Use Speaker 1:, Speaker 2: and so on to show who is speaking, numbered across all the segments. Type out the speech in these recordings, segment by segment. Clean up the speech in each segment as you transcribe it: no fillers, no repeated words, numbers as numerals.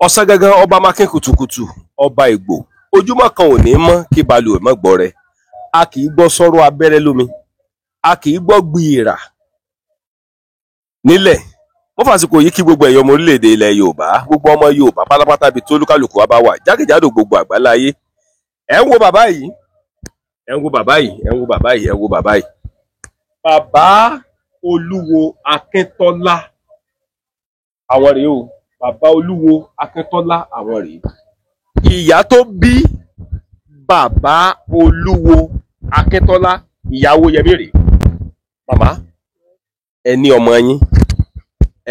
Speaker 1: ọ̀sán gangan ọba mákín kùtùkùtù ọba Ìgbò ojúmọ́ kan ò ní mọ́ kí balùwẹ̀ mọ́ gbọ́ rẹ̀ a kì í gbọ́ sọ̀rọ̀ abẹ́rẹ́ lómi a kì í gbọ́ gbìyìrà nílẹ̀ wọ́n fàsìkò yìí kí gbogbo ẹ̀yọ́ ọmọ orílẹ̀-èdè ilẹ̀ Yorùbá gbogbo ọmọ Yorùbá pátápátá bíi tó olúkálùkù wa bá wà jákèjádò gbogbo àgbáláyé ẹ̀ ń wo bàbá yìí ẹ̀ ń wo bàbá yìí ẹ̀ ń wo bàbá yìí ẹ̀ ń wo bàbá yìí bàbá Olúwo Akíntọ́lá àwọn rèé o bàbá Olúwo Akíntọ́lá àwọn rèé ìyá tó bí bàbá Olúwo Akíntọ́lá ìyàwó Yẹmí rèé màmá ẹ ní ọmọ yín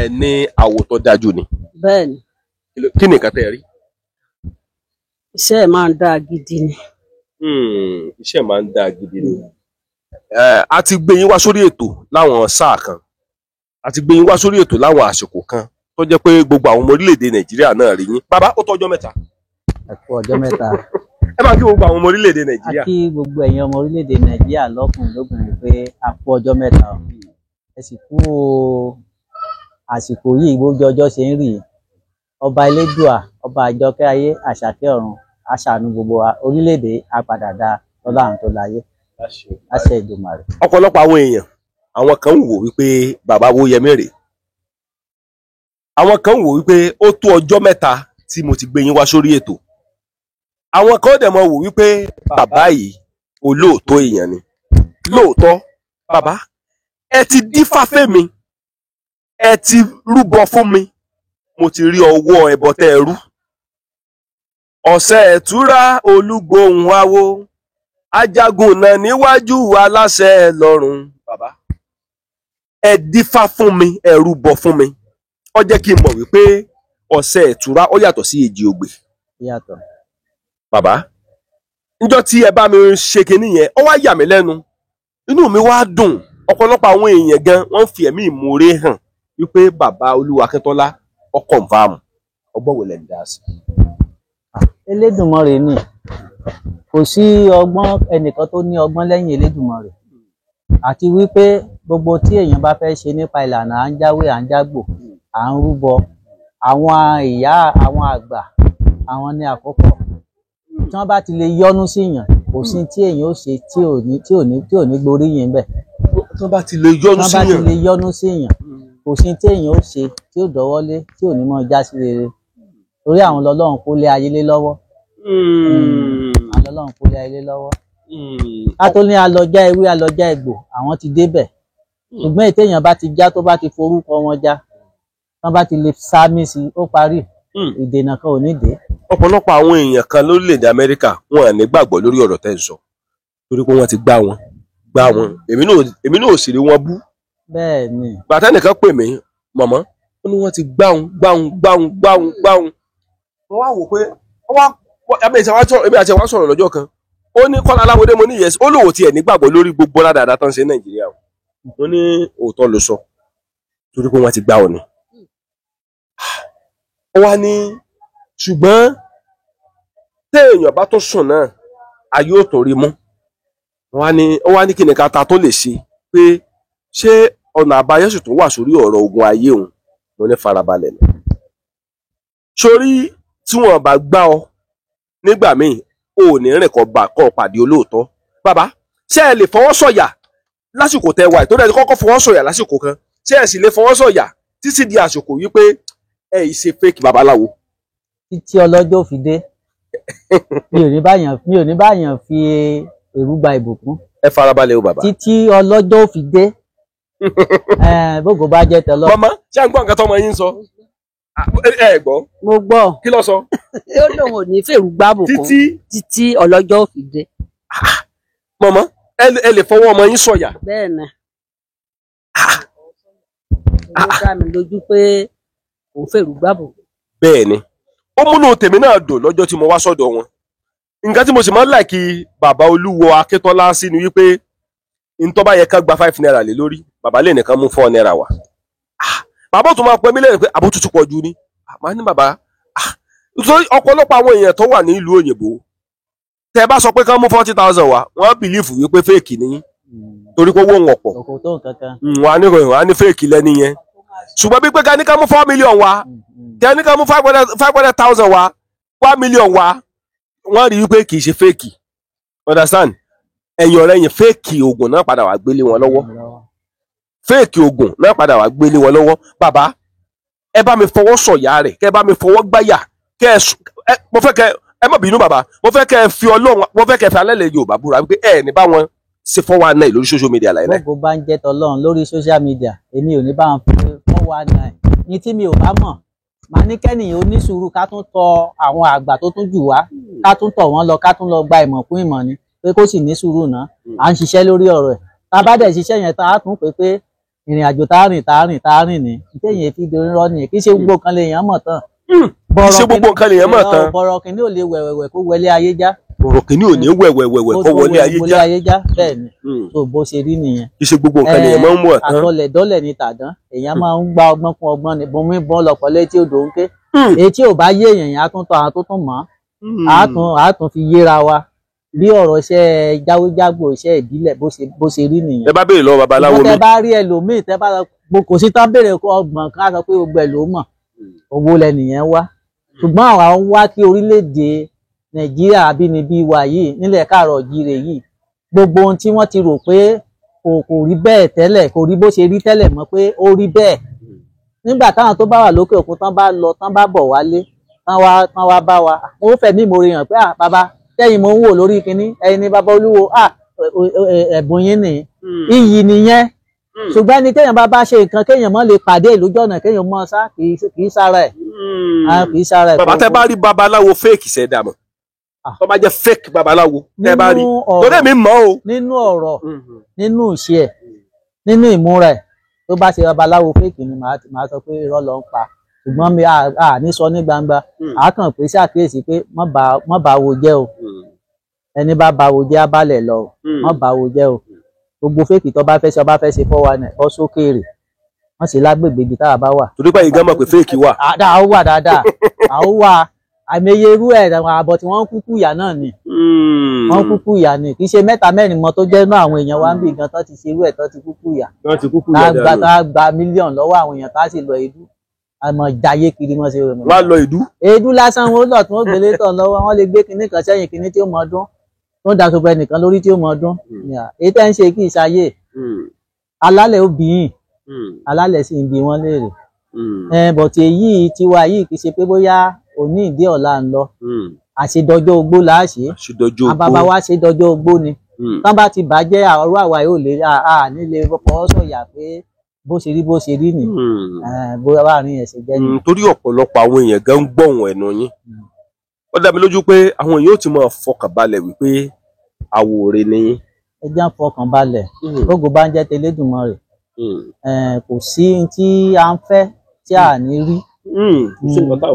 Speaker 1: ẹ ní àwò tó dájú ni.
Speaker 2: Bẹ́ẹ̀ni.
Speaker 1: Kí ni nǹkan tẹ́ ẹ rí?
Speaker 2: Iṣẹ́ ẹ̀ máa ń dáa gidi ni.
Speaker 1: Iṣẹ́ máa ń dáa gidi ni. A ti gbé yín wá sórí ètò láwọn sáà kan a ti gbé yín wá sórí ètò láwọn àsìkò kan tó jẹ́ pé gbogbo àwọn ọmọ orílẹ̀-èdè Nàìjíríà náà rí yín. Bàbá ó tọ́jọ́ mẹ́ta.
Speaker 2: Ẹ kú ọjọ́ mẹ́ta.
Speaker 1: Ẹ máa kí gbogbo àwọn ọmọ orílẹ̀-èdè Nàìjíríà.
Speaker 2: A kí gbogbo ẹ̀yin ọmọ orílẹ̀-èdè Nàìjíríà lọ́kùnrin lóbìnrin pé a kú ọjọ́ mẹ́ta. Ẹ sì kú àsìkò yìí gbogbo ọjọ́ ṣe ń rí ọba Elédùà ọba àjọkẹ́ ayé àṣàkẹ́ ọ̀run aṣàánú gbogbo orílẹ̀-èdè apàdàdà Ọlọ́run tó láyé àṣẹ Èdùmàrè.
Speaker 1: Ọ̀pọ̀lọpọ̀ àwọn èèyàn àwọn kan ń wò wípé bàbá Owóyẹmí rèé àwọn kan ń wò wípé ó tó ọjọ́ mẹ́ta tí mo ti gbé yín wá sórí ètò àwọn kan dẹ̀ mọ̀ wò wípé bàbá yìí olóòótọ́ èèyàn ni lóòótọ́ bàbá ẹ ti dífá fẹ́mi ẹ ti rúbọ fún mi mo ti rí ọwọ́ ẹbọ tẹ́ ẹ rú ọ̀sẹ̀ ẹ̀túrá olúgbòhùn awo ajagun náà níwájú aláṣẹ lọ́run bàbá ẹ dífá fún mi ẹ rúbọ fún mi ó jẹ́ kí n mọ̀ wípé ọ̀sẹ̀ ẹ̀túrá ó yàtọ̀ sí èjì ogbè
Speaker 2: Yàtọ̀.
Speaker 1: bàbá níjọ́ tí ẹ bá mi ṣe kinní yẹn ó wá yà mí lẹ́nu inú mi wá dùn ọ̀pọ̀lọpọ̀ àwọn èèyàn gan wọ́n fi ẹ̀mí ìmoore hàn wípé bàbá Olúwo Akíntọ́lá ó kọ̀ǹfàmù ọgbọ́n wo lẹ̀ ń dá sí.
Speaker 2: Elédùmarè ni kò sí ọgbọ́n ẹnìkan tó ní ọgbọ́n lẹ́yìn Elédùmarè àti wípé gbogbo tí èèyàn bá fẹ́ ṣe nípa ìlànà à ń jáwé à ń jágbò à ń rúbọ àwọn ìyá àwọn àgbà àwọn ní àkọ́kọ́ tí wọ́n bá ti lè yọ́nú sí èèyàn kò sí tí èèyàn ó ṣe tí ò ní gboríyìn bẹ́ẹ̀.
Speaker 1: tí wọ́n bá ti lè yọ́nú sí èèyàn
Speaker 2: tí wọ́n bá ti lè yọ́nú sí èèyàn kò sí tí èèyàn ó ṣe tí ó dọ́wọ́lé tí ò ní mọ́ já sí rere torí àwọn lọ́lọ́run kó lé ayé lé lọ́wọ́ àwọn lọ́lọ́run kó lé ayé lé lọ́wọ́ a tó ní alọ́já ewé alọ́já egbò àwọn ti débẹ̀ ṣùgbọ́n ètò èèyàn bá ti já tó bá ti forúkọ wọn já wọ́n bá ti lè sámí sí ó parí ìdènà kan ò ní dé.
Speaker 1: ọ̀pọ̀lọpọ̀ àwọn èèyàn kan lórílẹ̀‐èdè Amẹ́ríkà wọn à ní gbàgbọ́ lórí ọ̀rọ̀ tẹ́ ń sọ torí pé wọ́n ti gbá wọn èmi náà ò sì rí wọn bú.
Speaker 2: bẹ́ẹ̀ ni.
Speaker 1: bàtà nìkan pè mí mọ̀mọ́ ó ní wọ́n ti gbá wọn. wọ́n wá wò pé ẹbí àti ẹ̀wá sọ̀rọ̀ lọ́jọ́ kan ó ní Kọ́lá Aláwọ̀dé mo ní yẹsí ó lòwò tiẹ̀ nígbàgbọ́ lórí gbogbo ládàá tán ṣe Nàìjíríà mo ní òótọ́ ló sọ torí pé wọ́n ti gbá wọn ni. ó wá ní ṣùgbọ́n téèyàn bá tó sùn náà ayé ò tó rí mú ó wá ní kí ni ká ta tó lè ṣe pé ṣé ọ̀nà àbáyọ sì tó wà sórí ọ̀rọ̀ ogun ayé òun mo ní farabalẹ̀ ni. sórí tí wọ́n bá gbá ọ nígbà míì o ò ní rìn kọ́ pàdé olóòótọ́ bàbá ṣé ẹ lè fọwọ́ sọ̀yà lásìkò tẹ wà ìtòrí ẹ ti kọ́kọ́ fọwọ́ sọ̀yà lásìkò kan ṣé ẹ sì lè fọwọ́ sọ̀yà títí di àsìkò wípé ẹ yìí ṣe fake babaláwo.
Speaker 2: títí ọlọ́jọ́ fi dé mi ò ní báyàn fi èrú gba ìbùkún.
Speaker 1: ẹ farabalẹ̀ o bàbá.
Speaker 2: títí ọlọ́jọ́ fi dé bógo bá jẹ́ tẹ́lọ́.
Speaker 1: mama ṣé à ń gbọ́ nǹkan tọ́mọ yín sọ ẹ gbọ́.
Speaker 2: mo gbọ́.
Speaker 1: kí ló sọ.
Speaker 2: ó lóun ò ní fèrú gbá ìbùkún títí ọlọ́jọ́ fi dé.
Speaker 1: mama ẹ lè fọwọ́ ọmọ yín sọ̀yà.
Speaker 2: bẹ́ẹ̀ ni ó dá mi lójú pé òun fèrú gbá ìbùkún.
Speaker 1: bẹ́ẹ̀ ni ó múnú tèmi náà dùn lọ́jọ́ tí mo wá sọ́dọ̀ wọn nǹkan tí mo sì máa ń láìkí bàbá Olúwo Akíntọ́lá sí ni wípé ntọ́ bá yẹ ká gba 5 naira lé lórí bàbá lè nìkan mú 4 naira wá bàbá tó máa pẹ́ mí lẹ́yìn pé àbótútù pọ̀ jù ni àmọ́ ní bàbá ọ̀pọ̀lọpọ̀ àwọn èèyàn tó wà ní ìlú òyìnbó tẹ́ bá sọ pé kán mú 40,000 wá wọ́n bìlífù wípé fèèkì ni torí pé owó wọn pọ̀ wọ́n á ní fèèkì lẹ́ni yẹn ṣùgbọ́n bí pé ká ní ká mú 4 million wá ká ní ká mú 500,000 wá 1 million wá wọ́n rí wípé kì í ṣe fake understand ẹ̀yìn ọ̀rẹ́ yẹn fake oògùn náà padà wá gbélé wọn lọ́wọ́ fake oògùn náà padà wá gbélé wọn lọ́wọ́ bàbá ẹ bá mi fọwọ́ sọ̀yà rẹ̀ kẹ́ ẹ bá mi fọwọ́ gbáyà kẹ́ ẹ mo fẹ́ kẹ́ ẹ má bínú bàbá mo fẹ́ kẹ́ ẹ fi Ọlọ́run mo fẹ́ kẹ́ ẹ fi alẹ́ lẹ̀ Yorùbá búra wípé ẹ ní bá wọn ṣe 419 lórí social media láì náà.
Speaker 2: gbogbo bá ń jẹ́ tọ́lọ́run lórí social media èmi ò ní bá wọn fi 419 ní tí mi ò bá mọ̀ màá ní kẹ́nìyàn onísùúrù ká tún tọ àwọn àgbà tó tún jù wá ká tún tọ̀ wọ́n lọ ká tún lọ gba ìmọ̀ fún ìmọ̀ ni pé kó sì ní sùúrù náà à ń ṣiṣẹ́ lórí ọ̀rọ̀ ẹ̀ tá a bá dẹ̀ ṣiṣẹ́ yẹn tá a tún pé pé ìrìn àjò tá a rìn ní téèyàn fi dorí rọ́ nìyẹn kì í ṣe gbogbo kan lèèyàn mọ̀ tán
Speaker 1: ṣé gbogbo nǹkan lèèyàn mọ̀ tán
Speaker 2: bọ̀rọ̀ kìíní ò lè wẹ̀wẹ̀wẹ̀ kó wọlé ayé já
Speaker 1: bọ̀rọ̀ kìíní ò ní wẹ̀wẹ̀wẹ̀ kó wọlé ayé já
Speaker 2: bẹ́ẹ̀ ni tó bó ṣe rí nìyẹn
Speaker 1: kì í ṣe gbogbo nǹkan lèèyàn máa ń mọ̀ tán
Speaker 2: àtọlẹ̀ dọ́lẹ̀ ní tàdán èèyàn máa ń gba ọgbọ́n kún ọgbọ́n ni bomi bọ́ lọ́pọ̀ létí odò ń ké èyí tí ò bá yé èèyàn á tún tọ àwọn tó tún mọ̀ á tún fi yéra wa bí ọ̀rọ̀ iṣẹ́ jáwéjágbò iṣẹ́ ìbílẹ̀ bó ṣe rí nìyẹn.
Speaker 1: ẹ bá béèrè lọ́wọ́ babaláwo mi.
Speaker 2: tẹ bá rí ẹlòmíì tẹ bá kò sí tán béèrè ọgbọ̀n kan á sọ pé gbogbo ẹ̀ ló mọ̀ owó lẹnìyẹn wá ṣùgbọ́n àwa ń wá kí orílẹ̀-èdè Nàìjíríà abínibí wa yìí nílẹ̀ káàrọ̀ jíire yìí gbogbo ohun tí wọ́n ti rò pé kò rí bẹ́ẹ̀ tẹ́lẹ̀ kò rí bó ṣe rí tẹ́lẹ̀ mọ́ pé ó rí bẹ́ẹ̀ nígbà táwọn tó bá wà lókè òkun tán bá lọ tán bá bọ̀ wálé tán wá bá wa mo fẹ́ ní ìmòrè hàn pé bàbá tẹ́yìn mo ń wò lórí kinní ẹ̀yin ni bàbá olúwo ẹ̀bùn yín nìyí iyì nìyẹn ṣùgbọ́n ẹni kéèyàn bá ṣe nǹkan kéèyàn mọ́ lè pàdé ìlújọ́ ọ̀nà kéèyàn mọ́ sá kì í sára ẹ̀ kì í sára ẹ̀.
Speaker 1: bàbá tẹ bá rí babaláwo fake ṣẹ̀dá mọ̀ tó bá jẹ́ fake babaláwo tẹ bá rí torí mi mọ̀ o.
Speaker 2: nínú ọ̀rọ̀ nínú ìṣe ẹ̀ nínú ìmúra ẹ̀ tó bá ṣe babaláwo fake ni màá sọ pé irọ́ ló ń pa ṣùgbọ́n mi à ní sọ ní gbangba à kàn pé ṣàkíyèsí pé mọ́ bá wo jẹ́ o ẹni bá wo jẹ́ abálẹ̀ lọ o mọ́ bá wo jẹ́ o gbogbo fake tó bá fẹ́ ṣe ọba fẹ́ ṣe 419 bọ́ sókèèrè wọ́n sì lágbègbè ibi tá a bá wà.
Speaker 1: torí pé ìgbà mọ̀ pé fake wà.
Speaker 2: ó wà dáadáa ó wà àìmọye irú ẹ̀ àbọ̀ tí wọ́n kúkú ìyá náà ni wọ́n kúkú ìyá ni kì í ṣe 3-4 mọ́ tó jẹ́ náà àwọn èèyàn wá ń bì gan tó ti ṣe irú ẹ̀ tó ti kúkú ìyá. tá a gba mílíọ̀nù lọ́wọ́ àwọn èèyàn tá a sì lọ ìlú àmọ́ jayé kiri mọ́ sí rẹ̀.
Speaker 1: wá lọ ìdú.
Speaker 2: èédú lásán wọn lọ tí wọ́n gbélé tọ̀ lọ́wọ́ wọ́n lè gbé kinní kan sẹ́yìn kinní tí ó mọ ọdún tó ń daṣọ bẹ nìkan lórí tí ó mọ ọdún. èyí tẹ́ ń ṣe kí ìṣayé alálẹ̀ ó bìyìn alálẹ̀ sì ń bi wọ́n léèrè. bọ̀tì èyí tiwa yìí kì í ṣe pé bóyá òní ìdí ọ̀la ń lọ àṣedọjọ́ ogbó là á ṣe àbàbà wa ṣedọjọ́ ogbó ni tán bá ti bàjẹ́ ọ̀rọ̀ àwa yóò lè nílé fọwọ́ sọ̀yà pé bó ṣe rí ni bó wà ní ẹsẹ̀ jẹ́ ni.
Speaker 1: torí ọ̀pọ̀lọpọ̀ àwọn èèyàn gan ń gbọ̀hùn ẹnu yín ó dá mi lójú pé àwọn èèyàn ó ti máa fọkàn balẹ̀ wípé àwòrè ni yín.
Speaker 2: ẹ jẹ́ fọkàn balẹ̀ gbogbo bá ń jẹ́ tẹlẹ́dùnmọ́ rẹ̀ kò sí tí a ń fẹ́ tí a ní rí kò sí nǹkan tá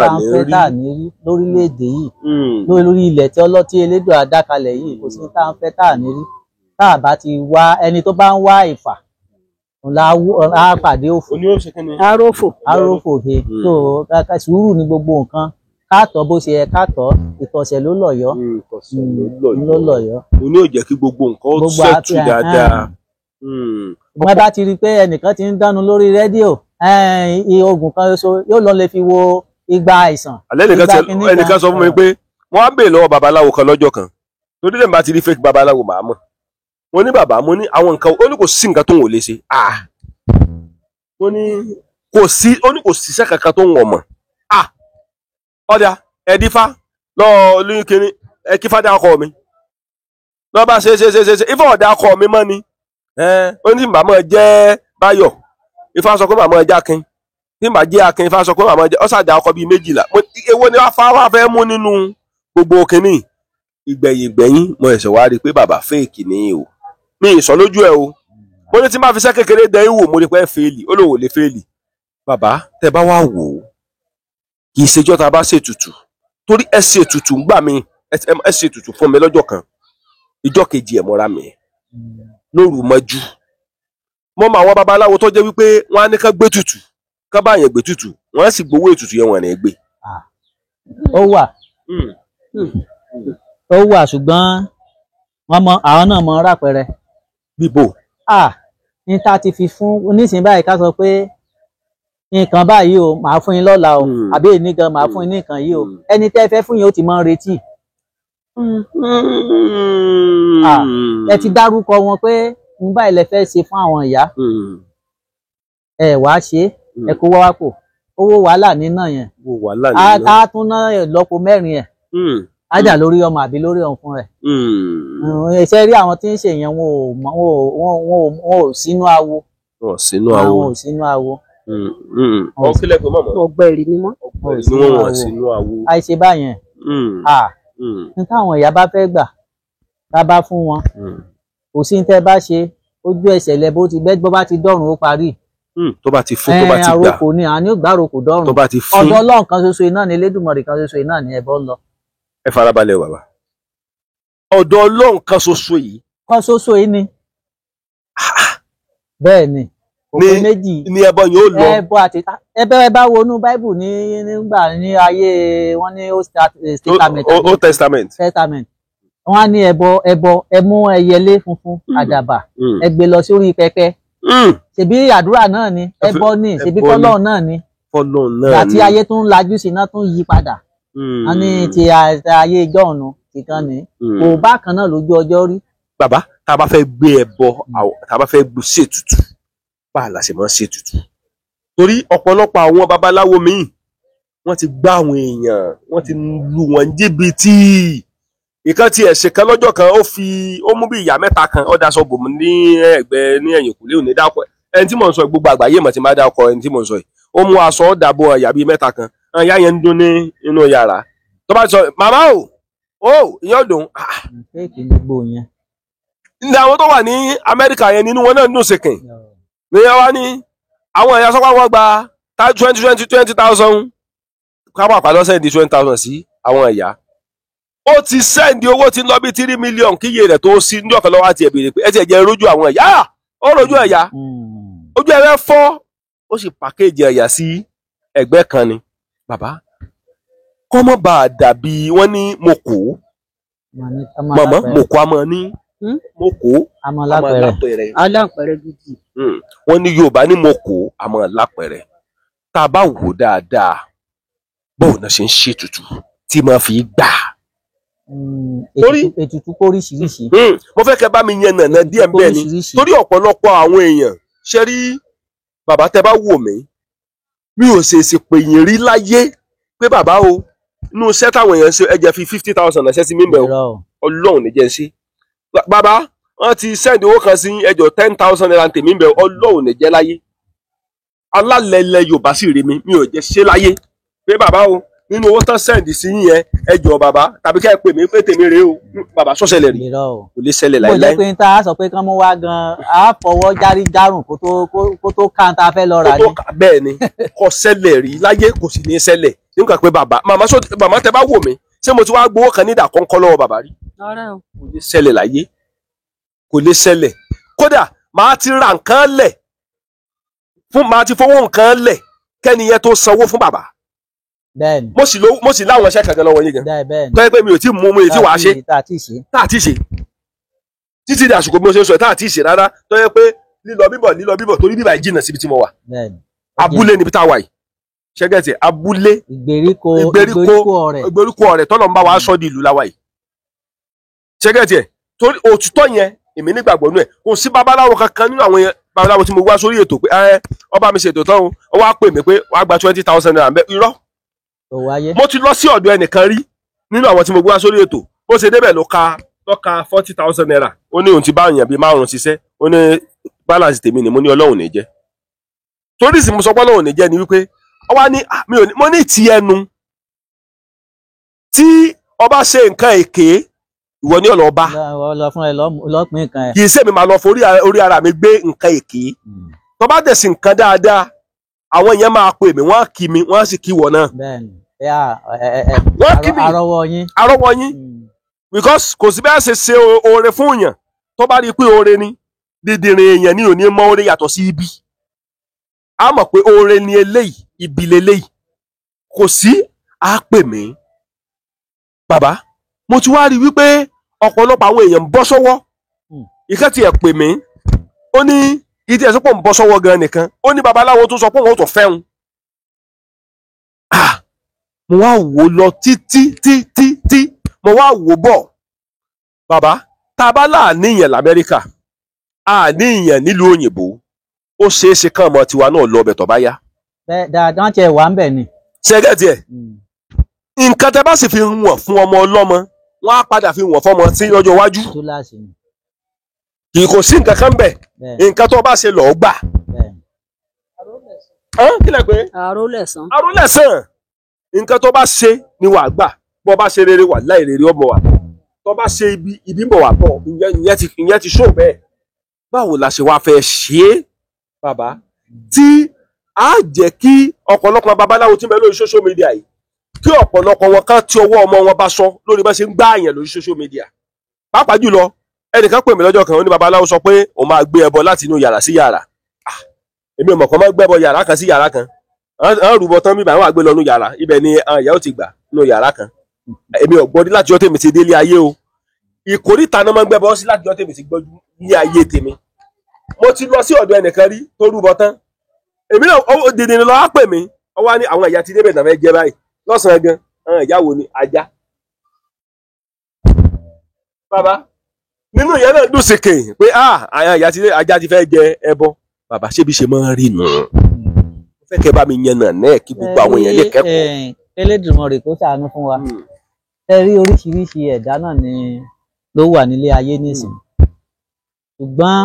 Speaker 2: a ń fẹ́ tá a ní rí lórílẹ̀‐èdè yìí lórí ilẹ̀ tí ọlọ́tí elédùn àdákalẹ̀ yìí kò sí tá a ń fẹ́ tá a ní rí tá a bá ti wá ẹni tó bá ń wá ìfà a pàdé òfò arófò he so sùúrù ní gbogbo nǹkan káàtọ̀ bó ṣe yẹ káàtọ̀ ìtọ̀sẹ̀ ló lọ̀yọ́ ló lọ̀yọ́.
Speaker 1: o ní ò jẹ́ kí gbogbo nǹkan ó ṣètù dáadáa.
Speaker 2: wọ́n bá ti rí i pé ẹnìkan ti ń dánu lórí rédíò oògùn kan ṣoṣo yóò lọ lè fi wo igba àìsàn.
Speaker 1: alẹ́ ẹnìkan sọ fún mi pé wọ́n á bèèrè lọ́wọ́ babaláwo kan lọ́jọ́ kan torí lè bá ti rí fake babaláwo màá mọ̀ mo ní bàbá mo ní àwọn nǹkan ó ní kò sí nǹkan tó ń wò lè ṣe mo ní kò síṣẹ́ kankan tó ń wọ̀ mọ̀ ọ̀dà ẹ̀dífá lọ́ọ́ lóyún kínní ẹ̀kífá dá ọkọ mi lọ́ọ́ bá ṣe ifá ọ̀dà ọkọ mi mọ́ ni ó ní bàbá máa jẹ́ Báyọ̀ ifá sọ pé màmá ẹja Akin ní màá jẹ́ Akin ifá sọ pé màmá ẹja ọ̀sàdà ọkọ bíi 12 èwo ni wàá fẹ́ mú nínú gbogbo kínní ìgbẹ̀yìn mo ẹ̀sẹ̀ wá rí i pé bàbá fèèkì ni o mi ì sọ lójú ẹ o mo ní tí n bá fi iṣẹ́ kékeré dẹ ìwò mo rí pé fèèlì ó lòwò lè fèèlì bàbá tẹ bá wá wò ó kì í ṣèjọ́ ta bá ṣètùtù torí ẹ ṣètùtù ń gbà mí ẹ ṣètùtù fún mi lọ́jọ́ kan ìjọ́ kejì ẹ̀ mọ́ra mi lóru mọ́jú mo mọ àwọn babaláwo tó jẹ́ wípé wọ́n á ní ká gbé tutù ká bá yẹn gbé tutù wọ́n á sì gbowó ètùtù yẹn wọ́n ní gbé.
Speaker 2: ó wà ṣùgbọ́n àwọn náà mọ rápẹrẹ.
Speaker 1: bíbò.
Speaker 2: ní ta ti fi fún onísìn báyìí ká sọ pé nǹkan báyìí o màá fún yín lọ́la o àbí èní gan màá fún yín ní nǹkan yìí o ẹni tẹ́ fẹ́ fún yín ó ti máa ń retí. Ẹ ti dárúkọ wọn pé ń báyìí lẹ fẹ́ ṣe fún àwọn ìyá ẹ wá ṣe ẹ kó wá pò owó wàhálà nínà yẹn á tún ná ìlọ́po 4 ẹ̀ ájà lórí ọmọ àbí lórí ọ̀fun rẹ̀. Ṣe rí àwọn tí ń ṣe yẹn wọn ò sínú awo.
Speaker 1: Wọn ò sínú awo.
Speaker 2: Wọn ò sínú awo.
Speaker 1: Wọ́n kílẹ̀ pé mọ̀mọ́.
Speaker 3: Ọ̀gbẹ̀rì ni wọ́n.
Speaker 1: Wọ́n ò sínú awo.
Speaker 2: Àìṣe báyẹn. Ní táwọn ìyá bá fẹ́ gbà tá bá fún wọn kò sí ní tẹ́ bá ṣe ojú ẹsẹ̀ lẹ bó bá ti dọ́rùn ó parí.
Speaker 1: Tó bá ti fún tó bá ti gbà.
Speaker 2: Àròkò ni àní ò gbàròkò dọ́rùn.
Speaker 1: Tó bá ti fún.
Speaker 2: Ọ̀dọ̀ Ọlọ́run kan ṣoṣo iná ni Elédùmarè kan ṣoṣo iná ni ẹbọ lọ.
Speaker 1: Ẹ farabalẹ̀ bàbá. Ọ̀dọ̀ Ọlọ́run kan ṣoṣo yìí.
Speaker 2: Kan ṣoṣo yìí ni. Bẹ́ẹ̀ ni. Òpin méjì.
Speaker 1: Ni ẹbọ yóò lọ.
Speaker 2: Ẹbọ àti ẹ bá wọnú Báíbù nígbà ní ayé wọn ní Old Testament. Wọ́n á ní ẹbọ ẹ mú ẹyẹlé funfun àdàbà ẹ gbé lọ sórí pẹpẹ. Ṣebí àdúrà náà ni ẹbọ ni ṣebí fọ́lọ́run náà ni.
Speaker 1: Fọ́lọ́run náà ni.
Speaker 2: Àti ayé tó ń lajú sí iná tó ń yí padà. Wọ́n ní ti ayé ìjọ ọ̀nà ìkan ni kò bá kan náà lójú ọjọ́ rí.
Speaker 1: Bàbá tá a bá fẹ́ gbé ẹbọ tá a bá fẹ́ gbé ṣètùtù bá a là ṣe máa ń ṣètùtù. Torí ọ̀pọ̀lọpọ̀ àwọn babaláwo míì wọ́n ti gbá àwọn èèyàn wọ́n ti lu wọn jìbìtì. Ìkan ti ẹ̀ṣẹ̀ kan lọ́jọ́ kan ó mú bí ìyá 3 kan ó daṣọ bò mí ní ẹ̀gbẹ́ ní ẹ̀yìn kùlé òní dákọ ẹni tí mò ń sọ gbogbo àgbáyé mọ̀ tí máa dákọ ẹni tí mò ń sọ yìí ó mú aṣọ ó dàbò ẹ̀yà bíi 3 kan ìyá yẹn ń dún ní inú yàrá tó bá sọ màmá o ìyá ọdún. Ní àwọn tó wà ní Amẹ́ríkà yẹn nínú wọn náà ń dùn sèkìn ní ẹ wá ní àwọn ẹ̀yà sọ́kọ́ wọn gba 20,000 kápá pàdé ọ̀sẹ̀ di 20,000 sí àwọn ẹ̀yà. Ó ti sẹ́ndì owó tí ń lọ bí 3 million kíyè rẹ̀ tó sí ní ọ̀kan lọ́wọ́ àti ẹ̀bìrì pé ẹ ti ẹ̀jẹ̀ rojú àwọn ẹ̀yà ó rojú ẹ̀yà ojú ẹ̀rẹ́ fọ́ ó sì pàkéjì ẹ̀yà sí ẹgbẹ́ kan ni. Bàbá kọ́mọ́ bá a dàbí wọ́n ní mo kó màmá mo kó àmọ́ ní mo kó àmọ́ lápẹ̀rẹ̀
Speaker 3: alápẹ̀rẹ̀ gidi.
Speaker 1: Wọ́n ní Yorùbá ní mo kó àmọ́ lápẹ̀rẹ̀ tá a bá wò dáadáa bóun náà ṣe ń ṣètùtù tí máa fi gbà.
Speaker 2: Ètùtù póríṣiríṣi.
Speaker 1: Mo fẹ́ kẹ́ bá mi yẹn nànà díẹ̀ bẹ́ẹ̀ ni torí ọ̀pọ̀lọpọ̀ àwọn èèyàn ṣe rí bàbá tẹ́ bá wò mí mi ò ṣèṣì pè yín rí láyé pé bàbá o inú iṣẹ́ táwọn èèyàn ṣe ẹ̀jẹ̀ fi 50,000 náà ṣẹ́ sí mímẹ́ o Ọlọ́run ní jẹ́ ń ṣe. Bàbá wọ́n ti sẹ́ndì owó kan sí ẹjọ́ 10,000 naira tèmi ń bẹ Ọlọ́run ní jẹ́ láyé. Alálẹ̀lẹ̀ Yorùbá sì rí mi ò jẹ́ ṣe láyé pé bàbá o nínú owó tán sẹ́ndì sí yẹn ẹjọ́ bàbá tàbí kẹ́ ẹ pè mí pé tèmi rèé o bàbá sọ́sẹ̀lẹ̀ rí kò lè ṣẹlẹ̀ láíláí.
Speaker 2: Mo jẹ́ pé n ta sọ pé kán mú wá gan a fọwọ́ járí járùn kó tó ká ta fẹ́ lọ rà ní.
Speaker 1: Bẹ́ẹ̀ ni kò ṣẹlẹ̀ rí láyé kò sì ní ṣẹlẹ̀ nígbà pé bàbá màmá tẹ bá wò mí ṣé mo ti wá gbowó kan nídà kọ́ńkọ́ lọ́wọ́ bàbá rí. Kò lè ṣẹlẹ̀ láyé kò lè ṣẹlẹ̀ kódà màá ti ra nǹkan lẹ̀ màá ti fowó nǹkan lẹ̀ kẹ́niyẹn tó sanwó fún bàbá.
Speaker 2: Bẹ́ẹ̀ni.
Speaker 1: Mo sì láwọn iṣẹ́ kankan lọ́wọ́ yín gan.
Speaker 2: Bẹ́ẹ̀ni.
Speaker 1: Tó yẹ pé mi ò tí mú mi tí wàá ṣe. Tá à ti ṣe. Títí di àsìkò bí mo ṣe ń sọ tá à ti ṣe rárá tó yẹ pé lílọ bíbọ̀ torí bíbà ìjìnà síbi tí mo wà.
Speaker 2: Bẹ́ẹ̀ni.
Speaker 1: Abúlé níbi tá a wà yìí. Ṣẹ́gẹ̀tì abúlé. Ìgbèríko ọ̀rẹ́ tọ́lọ̀ ń bá wa sọ di ìlú láwa yìí. Ṣẹ́gẹ̀tì ẹ̀ torí òtítọ́ yẹn èmi nígbàgbọ́ nú ẹ̀ kò sí babaláwo kankan nínú àwọn babaláwo tí mo wá sórí ètò pé ọba mi ṣètò tán o wá pè mí pé wàá gba 20,000 naira irọ́. Mo ti lọ sí ọ̀dọ̀ ẹnìkan rí nínú àwọn tí mo gbé wá sórí ètò bó ṣe débẹ̀ ló ka 40,000 naira ó ní òun ti bá èèyàn bíi 5 ṣiṣẹ́ ó ní balance tèmi ni mo ní Ọlọ́run ní jẹ́ torí sì mo sọ pé Ọlọ́run ní jẹ́ ni wípé ọwá ní mo ní ti ẹnu tí ọba ṣe nǹkan èké ìwọ ní ọ̀nà ọba kì í ṣèmi máa lọ fún orí ara mi gbé nǹkan èké tó bá dẹ̀ sí nǹkan dáadáa àwọn èèyàn máa pè mí wọ́n á kí mi wọ́n á sì kí wọ náà. Wọ́n kí mi arọ́wọ́ yín because kò sí bẹ́ẹ̀ ṣe oore fún èèyàn tó bá rí i pé oore ni dídìrín èèyàn ní òní mọ oore yàtọ̀ sí ibi a mọ̀ pé oore ni eléyìí ibi leléyìí kò sí á pè mí. Bàbá mo ti wá rí i wípé ọ̀pọ̀lọpọ̀ àwọn èèyàn ń bọ́ sọ́wọ́ ìkẹ́ tiẹ̀ pè mí ó ní ìdí ẹ̀sọ́ pọ̀ ń bọ́ sọ́wọ́ gan nìkan ó ní babaláwo tó sọ pé òun ò tó fẹ́hun mo wá wò lọ títí mo wá wò bọ̀ bàbá tá a bá láàníyàn l'Amẹ́ríkà àníyàn nílùú òyìnbó ó ṣeé ṣe kán ọmọ tiwa náà lọ ọbẹ̀ tó bá yá.
Speaker 2: bẹ́ẹ̀ dáadáa tiẹ̀ wà ń bẹ̀ ni.
Speaker 1: ṣẹ́gẹ́ tiẹ̀ nǹkan tẹ́ bá sì fi wọ̀n fún ọmọ ọlọ́mọ wọ́n á padà fi wọ̀n fọ́mọ sí lọ́jọ́ iwájú. kì í kò sí nǹkan kan bẹ̀ nǹkan tó bá ṣe lọ́ọ́ gbà. kí lẹ pé
Speaker 3: àrólẹ̀sán
Speaker 1: nǹkan tó bá ṣe ni wàá gbà bó bá ṣe rere wà láì rere ọmọ wa tó bá ṣe ibi ń bọ̀ wá bọ̀ ìyẹn ti ṣó bẹ́ẹ̀. báwo la ṣe wá fẹ́ ṣe é bàbá tí a jẹ́ kí ọ̀pọ̀lọpọ̀ babaláwo tí ń bẹ lórí social media yìí kí ọ̀pọ̀lọpọ̀ wọn ká tí ọwọ́ ọmọ wọn bá sọ lórí bá ṣe ń gbá àyàn lórí social media. pàápàá jùlọ ẹnìkan pè mí lọ́jọ́ kan ó ní babaláwo sọ pé òun máa gbé ẹbọ láti inú yàrá sí yàrá. èmi ò mọ̀ kàn máa gbẹ́bọ yàrá kan sí yàrá kan àwọn rúbọ tán bíbá àwọn àgbẹ̀ lọ́nu yàrá ibẹ̀ ni ìyá ò ti gbà nínú yàrá kan. èmi ò gbọ́dí láti jọ́ tèmi ti délé ayé o ìkórìtà náà máa ń gbẹ́bọ sí láti jọ́ tèmi ti gbọ́jú ní ayé tèmi. mo ti lọ sí ọ̀dọ̀ ẹnìkan rí tó rúbọ tán èmi náà dèdè ni lọ́wọ́ pè mí ọwọ́ ní àwọn ìyá ti débẹ̀ náà fẹ́ jẹ báyìí lọ́sàn-án gan àwọn ìyá wo ni ajá. bàbá nínú ìyá náà dùn sèké pé àwọn ìyá ti dé ajá ti fẹ́ jẹ ẹbọ bàbá ṣébi ṣe máa ń rí nù. mo fẹ́ kẹ́ bá mi yan náà náà kí gbogbo àwọn èèyàn lè kẹ́kọ̀ọ́.
Speaker 2: Elédùmarè kó ṣàánú fún wa ẹ rí oríṣiríṣi ẹ̀dá náà ni ló wà nílé ayé nísìnyí ṣùgbọ́n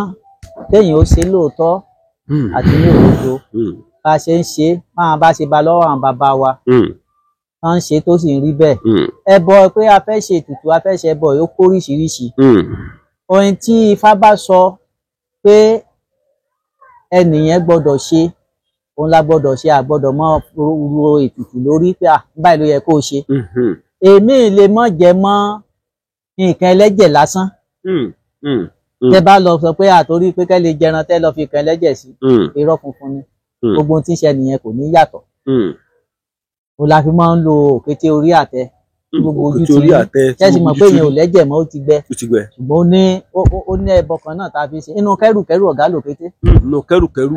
Speaker 2: téèyàn ó ṣe lóòótọ́ àti ní òdodo bá a ṣe ń ṣe máa bá ṣe ba lọ́wọ́ àwọn bàbá wa wọ́n ń ṣe tó sì ń rí bẹ́ẹ̀ ẹbọ pé a fẹ́ ṣe ètùtù a fẹ́ ṣe ẹbọ yóò kó oríṣiríṣi ohun tí Ifá bá sọ pé ẹnìyẹn gbọ́dọ̀ ṣe òun la gbọ́dọ̀ ṣe àgbọ́dọ̀ mọ́ ro ètùtù lórí pé báyìí ló yẹ kó o ṣe èmi lè mọ̀ jẹ́ mọ́ nǹkan ẹlẹ́jẹ̀ lásán tẹ bá lọ sọ pé àtórí pé kẹ́ lè jẹran tẹ́ lọ fi nǹkan ẹlẹ́jẹ̀ sí irọ́ funfun ni gbogbo ohun tí ń ṣe nìyẹn kò ní yàtọ̀ o la fi máa ń lo òkété orí àtẹ gbogbo ojú ti rí ṣẹ́ẹ̀sì mọ̀ pé èèyàn ò lẹ́jẹ̀ mọ́ ó ti gbẹ ṣùgbọ́n ó ní ẹbọ kan náà tá a fi ṣe inú kẹ́rùkẹ́rù ọ̀gá lòkété
Speaker 1: inú kẹ́rùkẹ́rù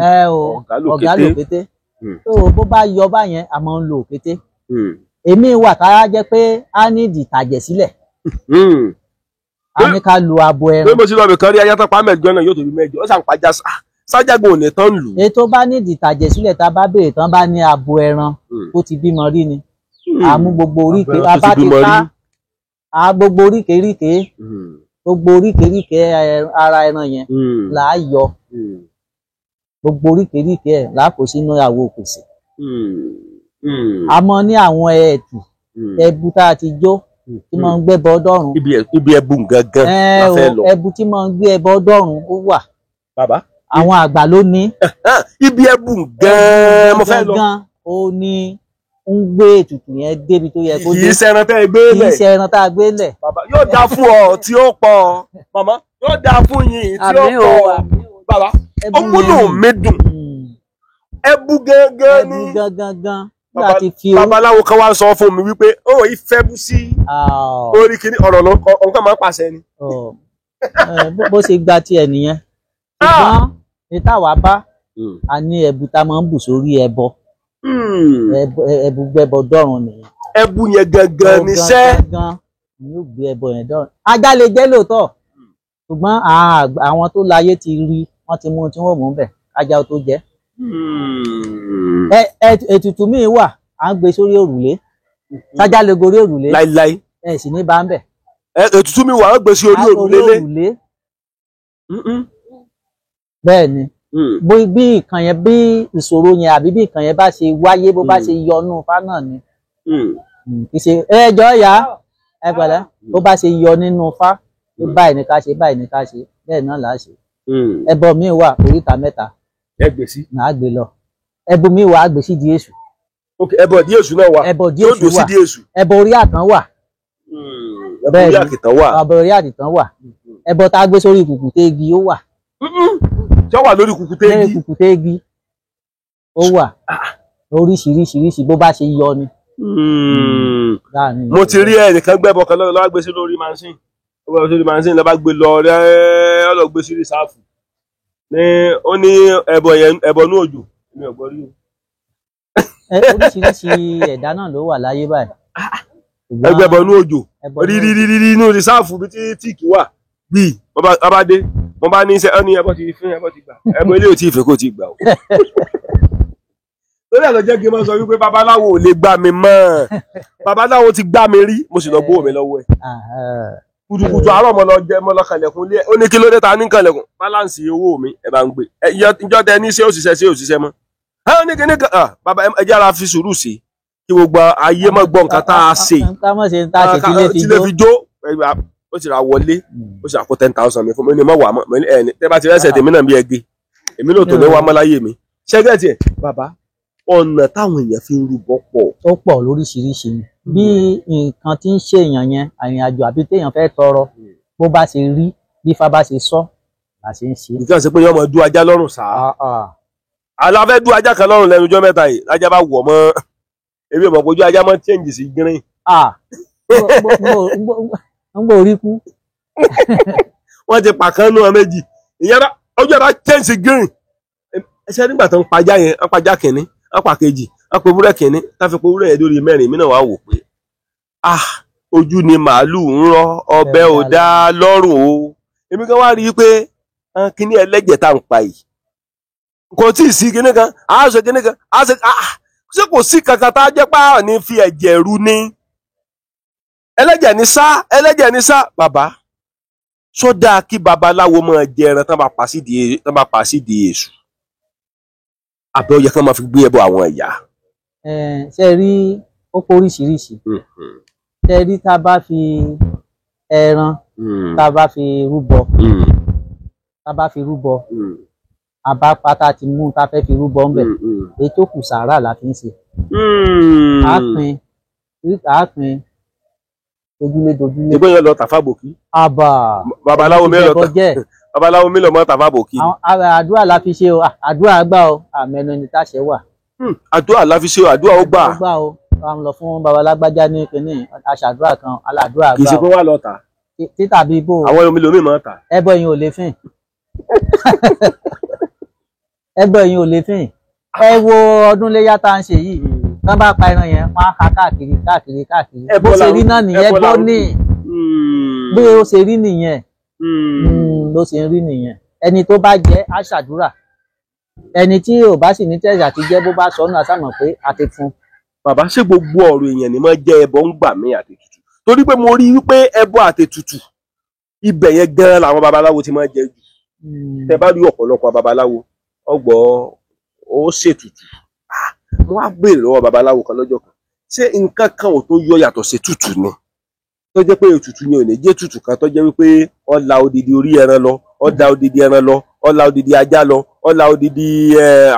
Speaker 2: ọ̀gá lòkété tó bó bá yọ báyẹn a máa ń lo òkété èmi wà kára jẹ́ pé a ní ìdìtàjẹ̀ sílẹ̀ a ní ká lu abo ẹran.
Speaker 1: pé mo ti lọ bìkan rí ayáta pa mẹ́jọ náà yóò tó bí mẹ́jọ ó ṣàǹpájà sájàgbọ́n ò ní tán lù.
Speaker 2: ètò bá ní ìdìtàjẹ̀ sílẹ̀ tá a bá béèrè tán bá ní abo ẹran ó ti bímọ rí ni àmú gbogbo oríkèé abá ti ká gbogbo oríkèéríkèé gbogbo oríkèéríkèé ara ẹran yẹn là á yọ gbogbo oríkèéríkèé ẹ̀ là á kó sínú àwo òkèsè àmọ́ ní àwọn ẹ̀tù ẹbu tá a ti jó tí máa ń gbẹ́bọ ọdọ́run
Speaker 1: ibi ẹbu gangan la fẹ́ lọ
Speaker 2: ẹbu tí máa ń gbé ẹbọ ọdọ́run ó wà
Speaker 1: bàbá
Speaker 2: àwọn àgbà ló ní
Speaker 1: ibi ẹbu gan mo fẹ́ lọ
Speaker 2: ó ní ń gbé ètùtù yẹn débi tó yẹ kó dé
Speaker 1: kì í ṣe ẹran tá a gbé lẹ̀
Speaker 2: kì í ṣe ẹran tá a gbé lẹ̀.
Speaker 1: bàbá yóò dáa fún ọ tí ó pọ̀ màmá yóò dáa fún yín tí ó pọ̀ bàbá ó múnú mi dùn ẹbu gangan ni
Speaker 2: ẹbu gangan láti fi
Speaker 1: babaláwo kan wá sọ fún mi wípé ó ìfẹ́ bú sí orí kìíní ọ̀rọ̀ ló ọ̀kan máa ń pàṣẹ ni.
Speaker 2: bó ṣe gba tiẹ̀ nìyẹn ṣùgbọ́n ní táwa bá a ní ẹbu tá a máa ń bù sórí ẹbọ ẹbu gbẹbọ dọ́run nìyẹn.
Speaker 1: ẹbu yẹn gangan níṣẹ́.
Speaker 2: gangan ni yóò gbé ẹbọ yẹn dọ́run. ajá lè jẹ́ lóòótọ́ ṣùgbọ́n àwọn tó láyé ti rí wọ́n ti mú tí wọ́n mú bẹ̀ ajá tó jẹ́. ètùtù míì wà à ń gbé sórí òrùlé sájà lè gorí òrùlé
Speaker 1: láíláí
Speaker 2: ẹ sì ní bá ń bẹ̀.
Speaker 1: ètùtù míì wà à ń gbé sí orí òrùlé
Speaker 2: bẹ́ẹ̀ ni bí ìkan yẹn bí ìṣòro yẹn àbí bí ìkan yẹn bá ṣe wáyé bó bá ṣe yọnú Ifá náà ni kì í ṣe ẹjọ́ ya ẹ pẹ̀lẹ́ bó bá ṣe yọ nínú Ifá tó báyìí ní ká ṣe báyìí ní ká ṣe bẹ́ẹ̀ náà là á ṣe ẹbọ míì wà oríta mẹ́ta náà gbé lọ ẹbọ míì wà á gbé sí di Èṣù.
Speaker 1: ẹbọ di Èṣù náà wà
Speaker 2: ẹbọ di Èṣù wà ẹbọ orí àtàn wà ẹbọ orí àtàn wà ẹbọ tá a gbé sórí kùkùté igi ó wà.
Speaker 1: tí wọ́n wà lórí kùkùté igi.
Speaker 2: lórí kùkùté igi ó wà oríṣiríṣiríṣi bó bá ṣe yọ ni.
Speaker 1: mo ti rí ẹnìkan gbẹ́bọ kan lọ́wọ́ gbé sí lórí machine lọ́wọ́ sórí machine lọ́wọ́ gbé lọ rẹ́ ọlọ́ gbé sí rìsáàfù ní ó ní ẹbọ ní òjò mi ò gbọ́ rí o.
Speaker 2: Oríṣiríṣi ẹ̀dá náà ló wà láyé báyìí.
Speaker 1: ẹgbẹ́ bọ̀ ní òjò rírírírí inú rìsáàfù bí tíìkì wà bíi bàbá dé wọ́n bá ní iṣẹ́ ọ́ ní ẹbọ ti fún ẹbọ ti gbà ẹbọ ilé ò tí ì fẹ́ kó ti gbà o. lórí àlọ́ jẹ́ kí n máa sọ wípé babaláwo ò lè gbà mí mọ́ babaláwo ti gbà mí rí mo sì lọ gbówó mi lọ́wọ́ ẹ̀. kùtùkùtù àárọ̀ mo lọ kànlẹ̀kùn lé ó ní kí ló dé ta ní kànlẹ̀kùn báláǹsì owó mi ẹ bá ń gbé ìjọ tẹ ní ṣé òṣìṣẹ́ mọ́. ó ní kíní kan bàbá ẹ jẹ́ ara fi sùúrù sí kí gbogbo ayé mọ́ gbọ́ nǹkan tá a ṣe tílé fi jó ó ti ra wọlé ó sì àkó 10,000 mi fún mi ní mọ́ wà mọ́ ẹni tẹ́ bá ti rẹ́sẹ̀ tèmi náà bí ẹgbẹ́ èmi náà tó ní wá mọ́ láyé mi ṣẹ́gẹ́tì ẹ̀ bàbá ọ̀nà táwọn èèyàn fi ń rúbọ pọ̀.
Speaker 2: ó pọ̀ lóríṣiríṣi bí nǹkan tí ń ṣe èèyàn yẹn àrìnàjò àbí téèyàn fẹ́ tọrọ bó bá ṣe rí bí ifá bá ṣe sọ là ṣe ń ṣe.
Speaker 1: nǹkan ṣe pé yọmọ du ajá lọ́rùn sáà aláfẹ́ du ajá kan lọ́rùn lẹ́nu ọjọ́ mẹ́ta yìí lájá bá wọ̀ mọ́ èmi ò mọ̀ pé ojú ajá mọ́ change sí green.
Speaker 2: ń gbọ́ orí kú.
Speaker 1: wọ́n ti pàkánú ọ méjì ìyẹn bá ojú ajá change sí green. ẹsẹ̀ nígbà tó ń pajá yẹn wọ́n pajá kìnní wọ́n pa kejì wọ́n pe ewúrẹ́ kìnní wọ́n fi pe ewúrẹ́ yẹn lórí mẹ́rin mi náà wá wò pé ojú ni màálùú ń rọ ọbẹ̀ ò dá lọ́rùn o èmi kan wá rí i pé kíní ẹlẹ́jẹ̀ tá à ń pa yìí kò tí ì sí kíní kan àá ṣe kíní kan àá ṣe ṣé kò sí kankan tá a jẹ́ pé àwọn ní fi ẹ̀jẹ̀ ru ní ẹlẹ́jẹ̀ ní sá bàbá sódà kí babaláwo máa jẹ ẹran tán bá pa sídìí èṣù àbí ó yẹ kí wọ́n máa fi gbé ẹbọ àwọn ìyá.
Speaker 2: ṣe rí ó kó oríṣiríṣi ṣe rí tá a bá fi ẹran tá a bá fi rúbọ àbá pátá ti mú tá a fẹ́ fi rúbọ ńbẹ èyí tó kù sàárà la fi ń ṣe. àápin dojúlé.
Speaker 1: ìgbẹ́ yẹn lọ tàfàbòkí.
Speaker 2: àbà
Speaker 1: babaláwo mi lọ mọ́ tàfàbòkí.
Speaker 2: àdúrà la fi ṣe o àdúrà gbà o àmẹnu ẹni táṣẹ wà.
Speaker 1: àdúrà la fi ṣe o àdúrà ó gbà.
Speaker 2: ó gbà o wà ń lọ fún babalágbájá ní kínní aṣàdúrà kan aládùúrà gbà o.
Speaker 1: kì í ṣe pé wà lọ tà.
Speaker 2: títà bíi bò.
Speaker 1: àwọn omi lómi máa tà.
Speaker 2: ẹbọ yín ò lè fìn. ẹbọ yín ò lè fìn. ẹ wo ọdún léyà tá à ń ṣe yìí tán bá pa ẹran yẹn wọn á ka káàkiri. bó ṣe rí náà nìyẹn gbọ́ ní bí ó ṣe rí nìyẹn ló ṣe ń rí nìyẹn ẹni tó bá jẹ á ṣàdúrà ẹni tí ò bá sì ní tẹ̀sí àti jẹ́ bó bá sọnù àṣàmọ̀ pé a ti fún.
Speaker 1: bàbá ṣé gbogbo ọ̀rọ̀ èèyàn ni máa jẹ́ ẹbọ ń gbà mí àtètùtù torí pé mo rí wípé ẹbọ àtètùtù ibẹ̀ yẹn gan làwọn babaláwo ti máa jẹ jù tẹ bá rí ọ̀pọ̀lọpọ̀ babaláwo ọgbọ ó ṣètùtù mo wá béèrè lọ́wọ́ babaláwo kan lọ́jọ́ kan ṣé nǹkan kan ò tó yọ yàtọ̀ sí tútù ni tó jẹ́ pé ètùtù ni ò ní jẹ́ tútù kan tó jẹ́ wípé ó la odidi orí ẹran lọ ó da odidi ẹran lọ ó la odidi ajá lọ ó la odidi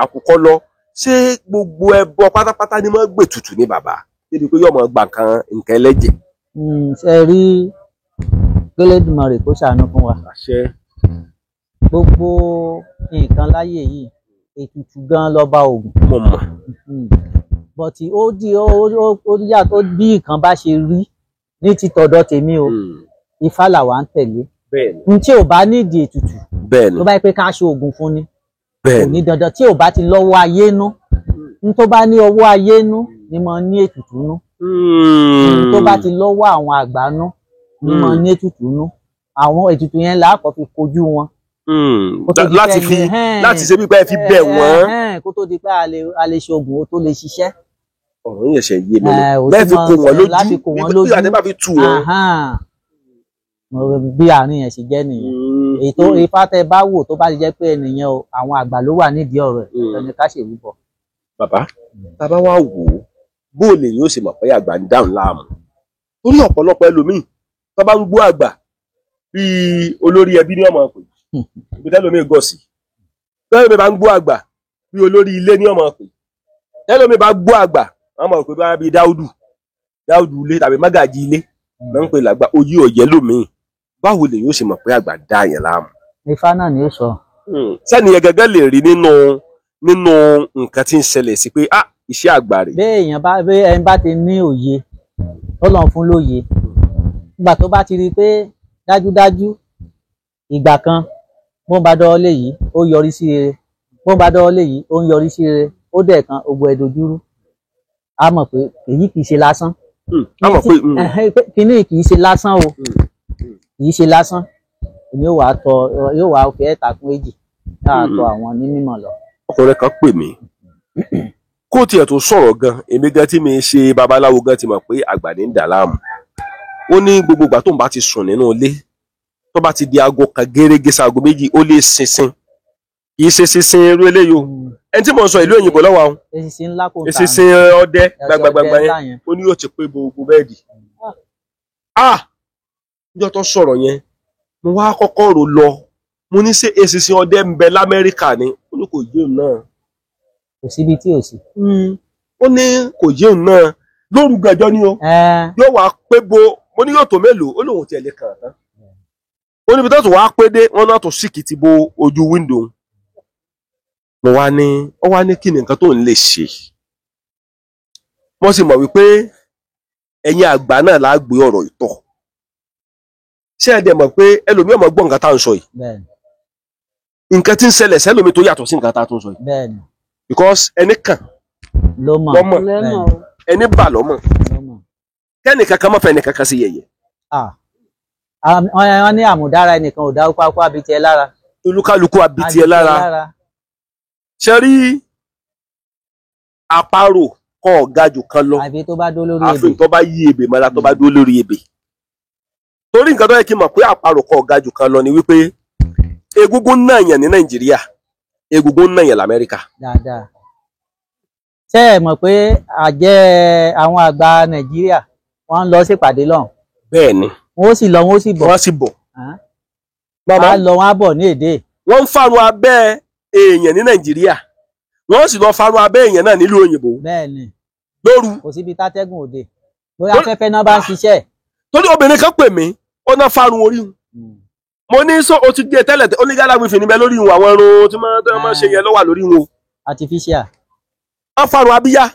Speaker 1: àkùkọ lọ ṣé gbogbo ẹbọ pátápátá ni mo gbé tútù ní bàbá débi pé yóò mọ gbà nǹkan ẹlẹ́jẹ̀.
Speaker 2: ṣe rí Elédùmarè kó ṣàánú fún wa gbogbo nǹkan láyé yìí ètùtù gan lọ́ba ògùn.
Speaker 1: mo mọ̀.
Speaker 2: bọ̀tì ó yàtọ̀ bí nǹkan bá ṣe rí ní ti tọ̀dọ̀ tèmi o ifá làwa ń tẹ̀lé n tí ò bá nídìí ètùtù tó bá yẹ pé ká ṣe oògùn fún ni kò ní dandan tí ò bá ti lọ́wọ́ ayé nú n tó bá ní ọwọ́ ayé nú ni mo ní ètùtù nú n tó bá ti lọ́wọ́ àwọn àgbà nú ni mo ní ètùtù nú àwọn ètùtù yẹn làákọ̀ fi kojú wọn.
Speaker 1: láti ṣe bí pé ẹ fi bẹ̀ wọ́n.
Speaker 2: kó tó di pé a lè ṣe oògùn tó lè ṣiṣẹ́.
Speaker 1: ọ̀rọ̀ yẹn ṣe yé mi bẹ́ẹ̀ fi kó wọn lójú bí àti bá fi tù wọ́n.
Speaker 2: bí àárín yẹn ṣe jẹ́ nìyẹn ètò ifá tẹ bá wò tó bá ti jẹ́ pé ẹnìyẹn o àwọn àgbà ló wà nídìí ọ̀rọ̀ ẹ̀ ẹni ká ṣe rúbọ.
Speaker 1: bàbá tá a bá wá wò ó bó lè yóò ṣe mọ̀ pé àgbà ń dáhùn láàmú torí ọ̀pọ̀lọpọ̀ ẹlòmíì tó bá ń gbọ́ àgbà bíi olórí ẹbí ní ọmọ ọkùnrin ibi tẹ́lómi gọ̀ sí tẹ́lómi bá ń gbọ́ àgbà bíi olórí ilé ní ọmọ ọkùnrin tẹ́lómi bá gbọ́ àgbà ọmọ ọkùnrin bá bíi dáúdù ilé tàbí mágàjì ilé ló ń pè lágbà oyè ọ̀yẹ́ lómìn báwo lè yóò ṣe mọ̀ pé àgbà dá yẹn láàmú.
Speaker 2: ifá náà ni ó sọ.
Speaker 1: sẹ́ni yẹn gẹ́gẹ́ lè rí nínú nǹkan tí ń ṣẹlẹ̀ sí pé iṣẹ́ àgbà rẹ̀.
Speaker 2: bẹ́ẹ̀ ẹni bá ti ní òye Ọlọ́run fún lóye nígbà tó bá ti rí i pé dájúdájú ìgbà kan bó ń bá dọ́wọ́ lé yìí ó yọrí sí rere bó ń bá dọ́wọ́ lé yìí ó ń yọrí sí rere ó dẹ̀ kan ògbó ẹ̀dójúrú a mọ̀ pé èyí kì í ṣe lásán.
Speaker 1: a mọ̀ pé
Speaker 2: kíní kì í ṣe lásán o kì í ṣe lásán èmi yóò wá fi ẹ̀ẹ́tàkùn èjì láà tọ̀ àwọn onímọ̀ lọ.
Speaker 1: ọkùnrin kan pè mí kó tiẹ̀ tó sọ̀rọ̀ gan èmi gan tí mi ṣe babaláwo gan ti mọ̀ pé àgbà ní ń dà láàmú. ó ní gbogbo ìgbà tóun bá ti sùn nínú ilé tó bá ti di aago kan gẹ́rẹ́gẹ́ sáago méjì ó lè sinsin kì í ṣe sinsin irú eléyìí o ẹni tí mo ń sọ ìlú òyìnbó lọ́wọ́ àwọn
Speaker 2: eṣinṣin ńlá kò ń ta
Speaker 1: eṣinṣin ọdẹ gbagbagbagba yẹn ó ní yóò ti pé gbogbo bẹ́ẹ̀dì. níjọ́ tó sọ̀rọ̀ yẹn mo wá kọ́kọ́ rò lọ mo ní ṣé eṣinṣin ọdẹ ń bẹ l'Amẹ́ríkà ni ó ní kò yé òun náà.
Speaker 2: kò síbi tí ò sí.
Speaker 1: ó ní kò yé òun náà lóru gànjọ́ ni o yóò wá pé bo mo ní yóò tó mélòó ó lóun tiẹ̀ lè kàn án tán ó níbi tó tún wá pé dé wọn náà tó síkìtì bo ojú wíńdò mo wá ní ó wá ní kí ni nǹkan tó ń lè ṣe mo sì mọ̀ wípé ẹ̀yin àgbà náà la gbé ọ̀rọ̀ ìtọ̀ ṣé ẹ dẹ̀ mọ̀ pé ẹlòmíràn mọ̀ gbọ́ nǹkan tá à ń sọ yìí nǹkan tí ń ṣẹlẹ̀ sẹ́lòmí tó yàtọ̀ sí nǹkan tá a tún sọ yìí because ẹni kàn lọ́mọ̀ ẹni bà lọ́mọ̀ kẹ́ni kankan mọ̀ fẹ́ ẹni kankan sí yẹ̀yẹ́.
Speaker 2: wọ́n ní àmùdára ẹnìkan ò dá pápá abití ẹ lára.
Speaker 1: olúkálukú abití ẹ lára ṣe rí àparò kọ́ ọ̀gá jù kan lọ
Speaker 2: àfi tó bá dó lórí ebè
Speaker 1: àfi tó bá yí ebè mọ́ra tó bá dó lórí ebè torí nǹkan tó yẹ kí n mọ̀ pé àparò kọ́ ọ̀gá jù kan lọ ni wípé egungun náà yàn ní Nàìjíríà egungun náà yàn l'Amẹ́ríkà.
Speaker 2: dáadáa ṣé ẹ mọ̀ pé àjẹ́ àwọn àgbà Nàìjíríà wọ́n ń lọ sípàdé lọ́hùn.
Speaker 1: bẹ́ẹ̀ ni
Speaker 2: wọ́n sì lọ wọ́n sì bọ̀.
Speaker 1: wọ́n sì bọ̀.
Speaker 2: wọ́n á lọ wọ́n á bọ̀ ní èdè.
Speaker 1: wọ́n ń farun abẹ́ èèyàn ní Nàìjíríà wọ́n sì lọ farun abẹ́ èèyàn náà nílùú òyìnbó.
Speaker 2: bẹ́ẹ̀ni
Speaker 1: lóru.
Speaker 2: kò síbi tátẹ́gùn òde bóyá afẹ́fẹ́ náà bá ń ṣiṣẹ́.
Speaker 1: torí obìnrin kan pè mí ó ná farun orí wọn. mo ní sọ o ti gé tẹ́lẹ̀ ó ní gálà wífì níbẹ̀ lórí wọn àwọn irun tí wọ́n máa ṣe yẹn ló wà lórí wọn.
Speaker 2: artificial.
Speaker 1: wọ́n farun abíyá.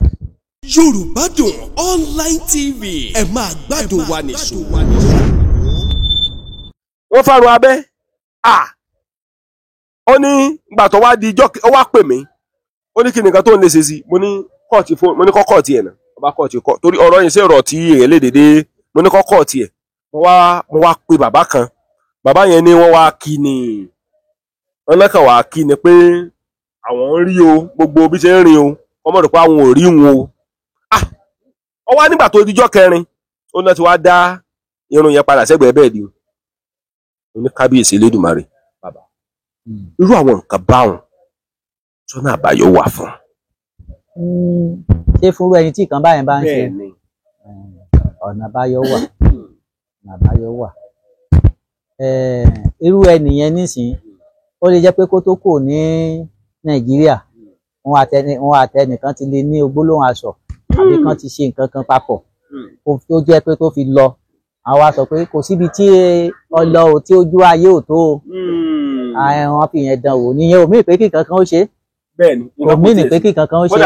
Speaker 3: Yorùbá Dùn Online TV ẹ máa gbádùn wa nìṣó.
Speaker 1: wọ́n farun abẹ́ ó ní ìgbà tó wá di ijọ́ ó wá pè mí ó ní kí nìkan tó ń lè ṣe sí mo ní kọ́ọ̀tì fóònù mo ní kọ́ kọ́ọ̀tì ẹ̀ náà ọba kọ́ọ̀tì kọ́ torí ọ̀rọ̀ yìí sí ọ̀rọ̀ tí èèyàn lè dédé mo ní kọ́ kọ́ọ̀tì ẹ̀ mo wá pe bàbá kan bàbá yẹn ní wọ́n wá kí ni wọ́n lọ́kàn wá kí ni pé àwọn ń rí o gbogbo bí ṣe ń rìn o wọ́n mọ̀ rò pé àwọn ò rí wọn o ó wá nígbà tó di ijọ́ kẹrin ó náà ti wá dá irun yẹn padà sẹ́gbẹ̀ẹ́ bẹ́ẹ̀ di o ní kábíyèsí Elédùmarè bàbá irú àwọn nǹkan báwọn sọ́nà àbáyọ wà fún.
Speaker 2: ṣé fúnrú ẹni tí nǹkan báyẹn bá ń ṣe ọ̀nà àbáyọ wà ọ̀nà àbáyọ wà irú ẹnìyẹn nísìnyí ó lè jẹ́ pé kó tó kù ní Nàìjíríà wọn àtẹnìkan ti lè ní ogbólóhùn aṣọ àbí kan ti ṣe nǹkan kan papọ̀ tó jẹ́ pé tó fi lọ àwa sọ pé kò síbi tí ọlọ ò tí ojú ayé ò tó wọ́n fi yẹn dán wò níyẹn ò mí pé kí kankan ó ṣe ò mí ní pé kí kankan ó ṣe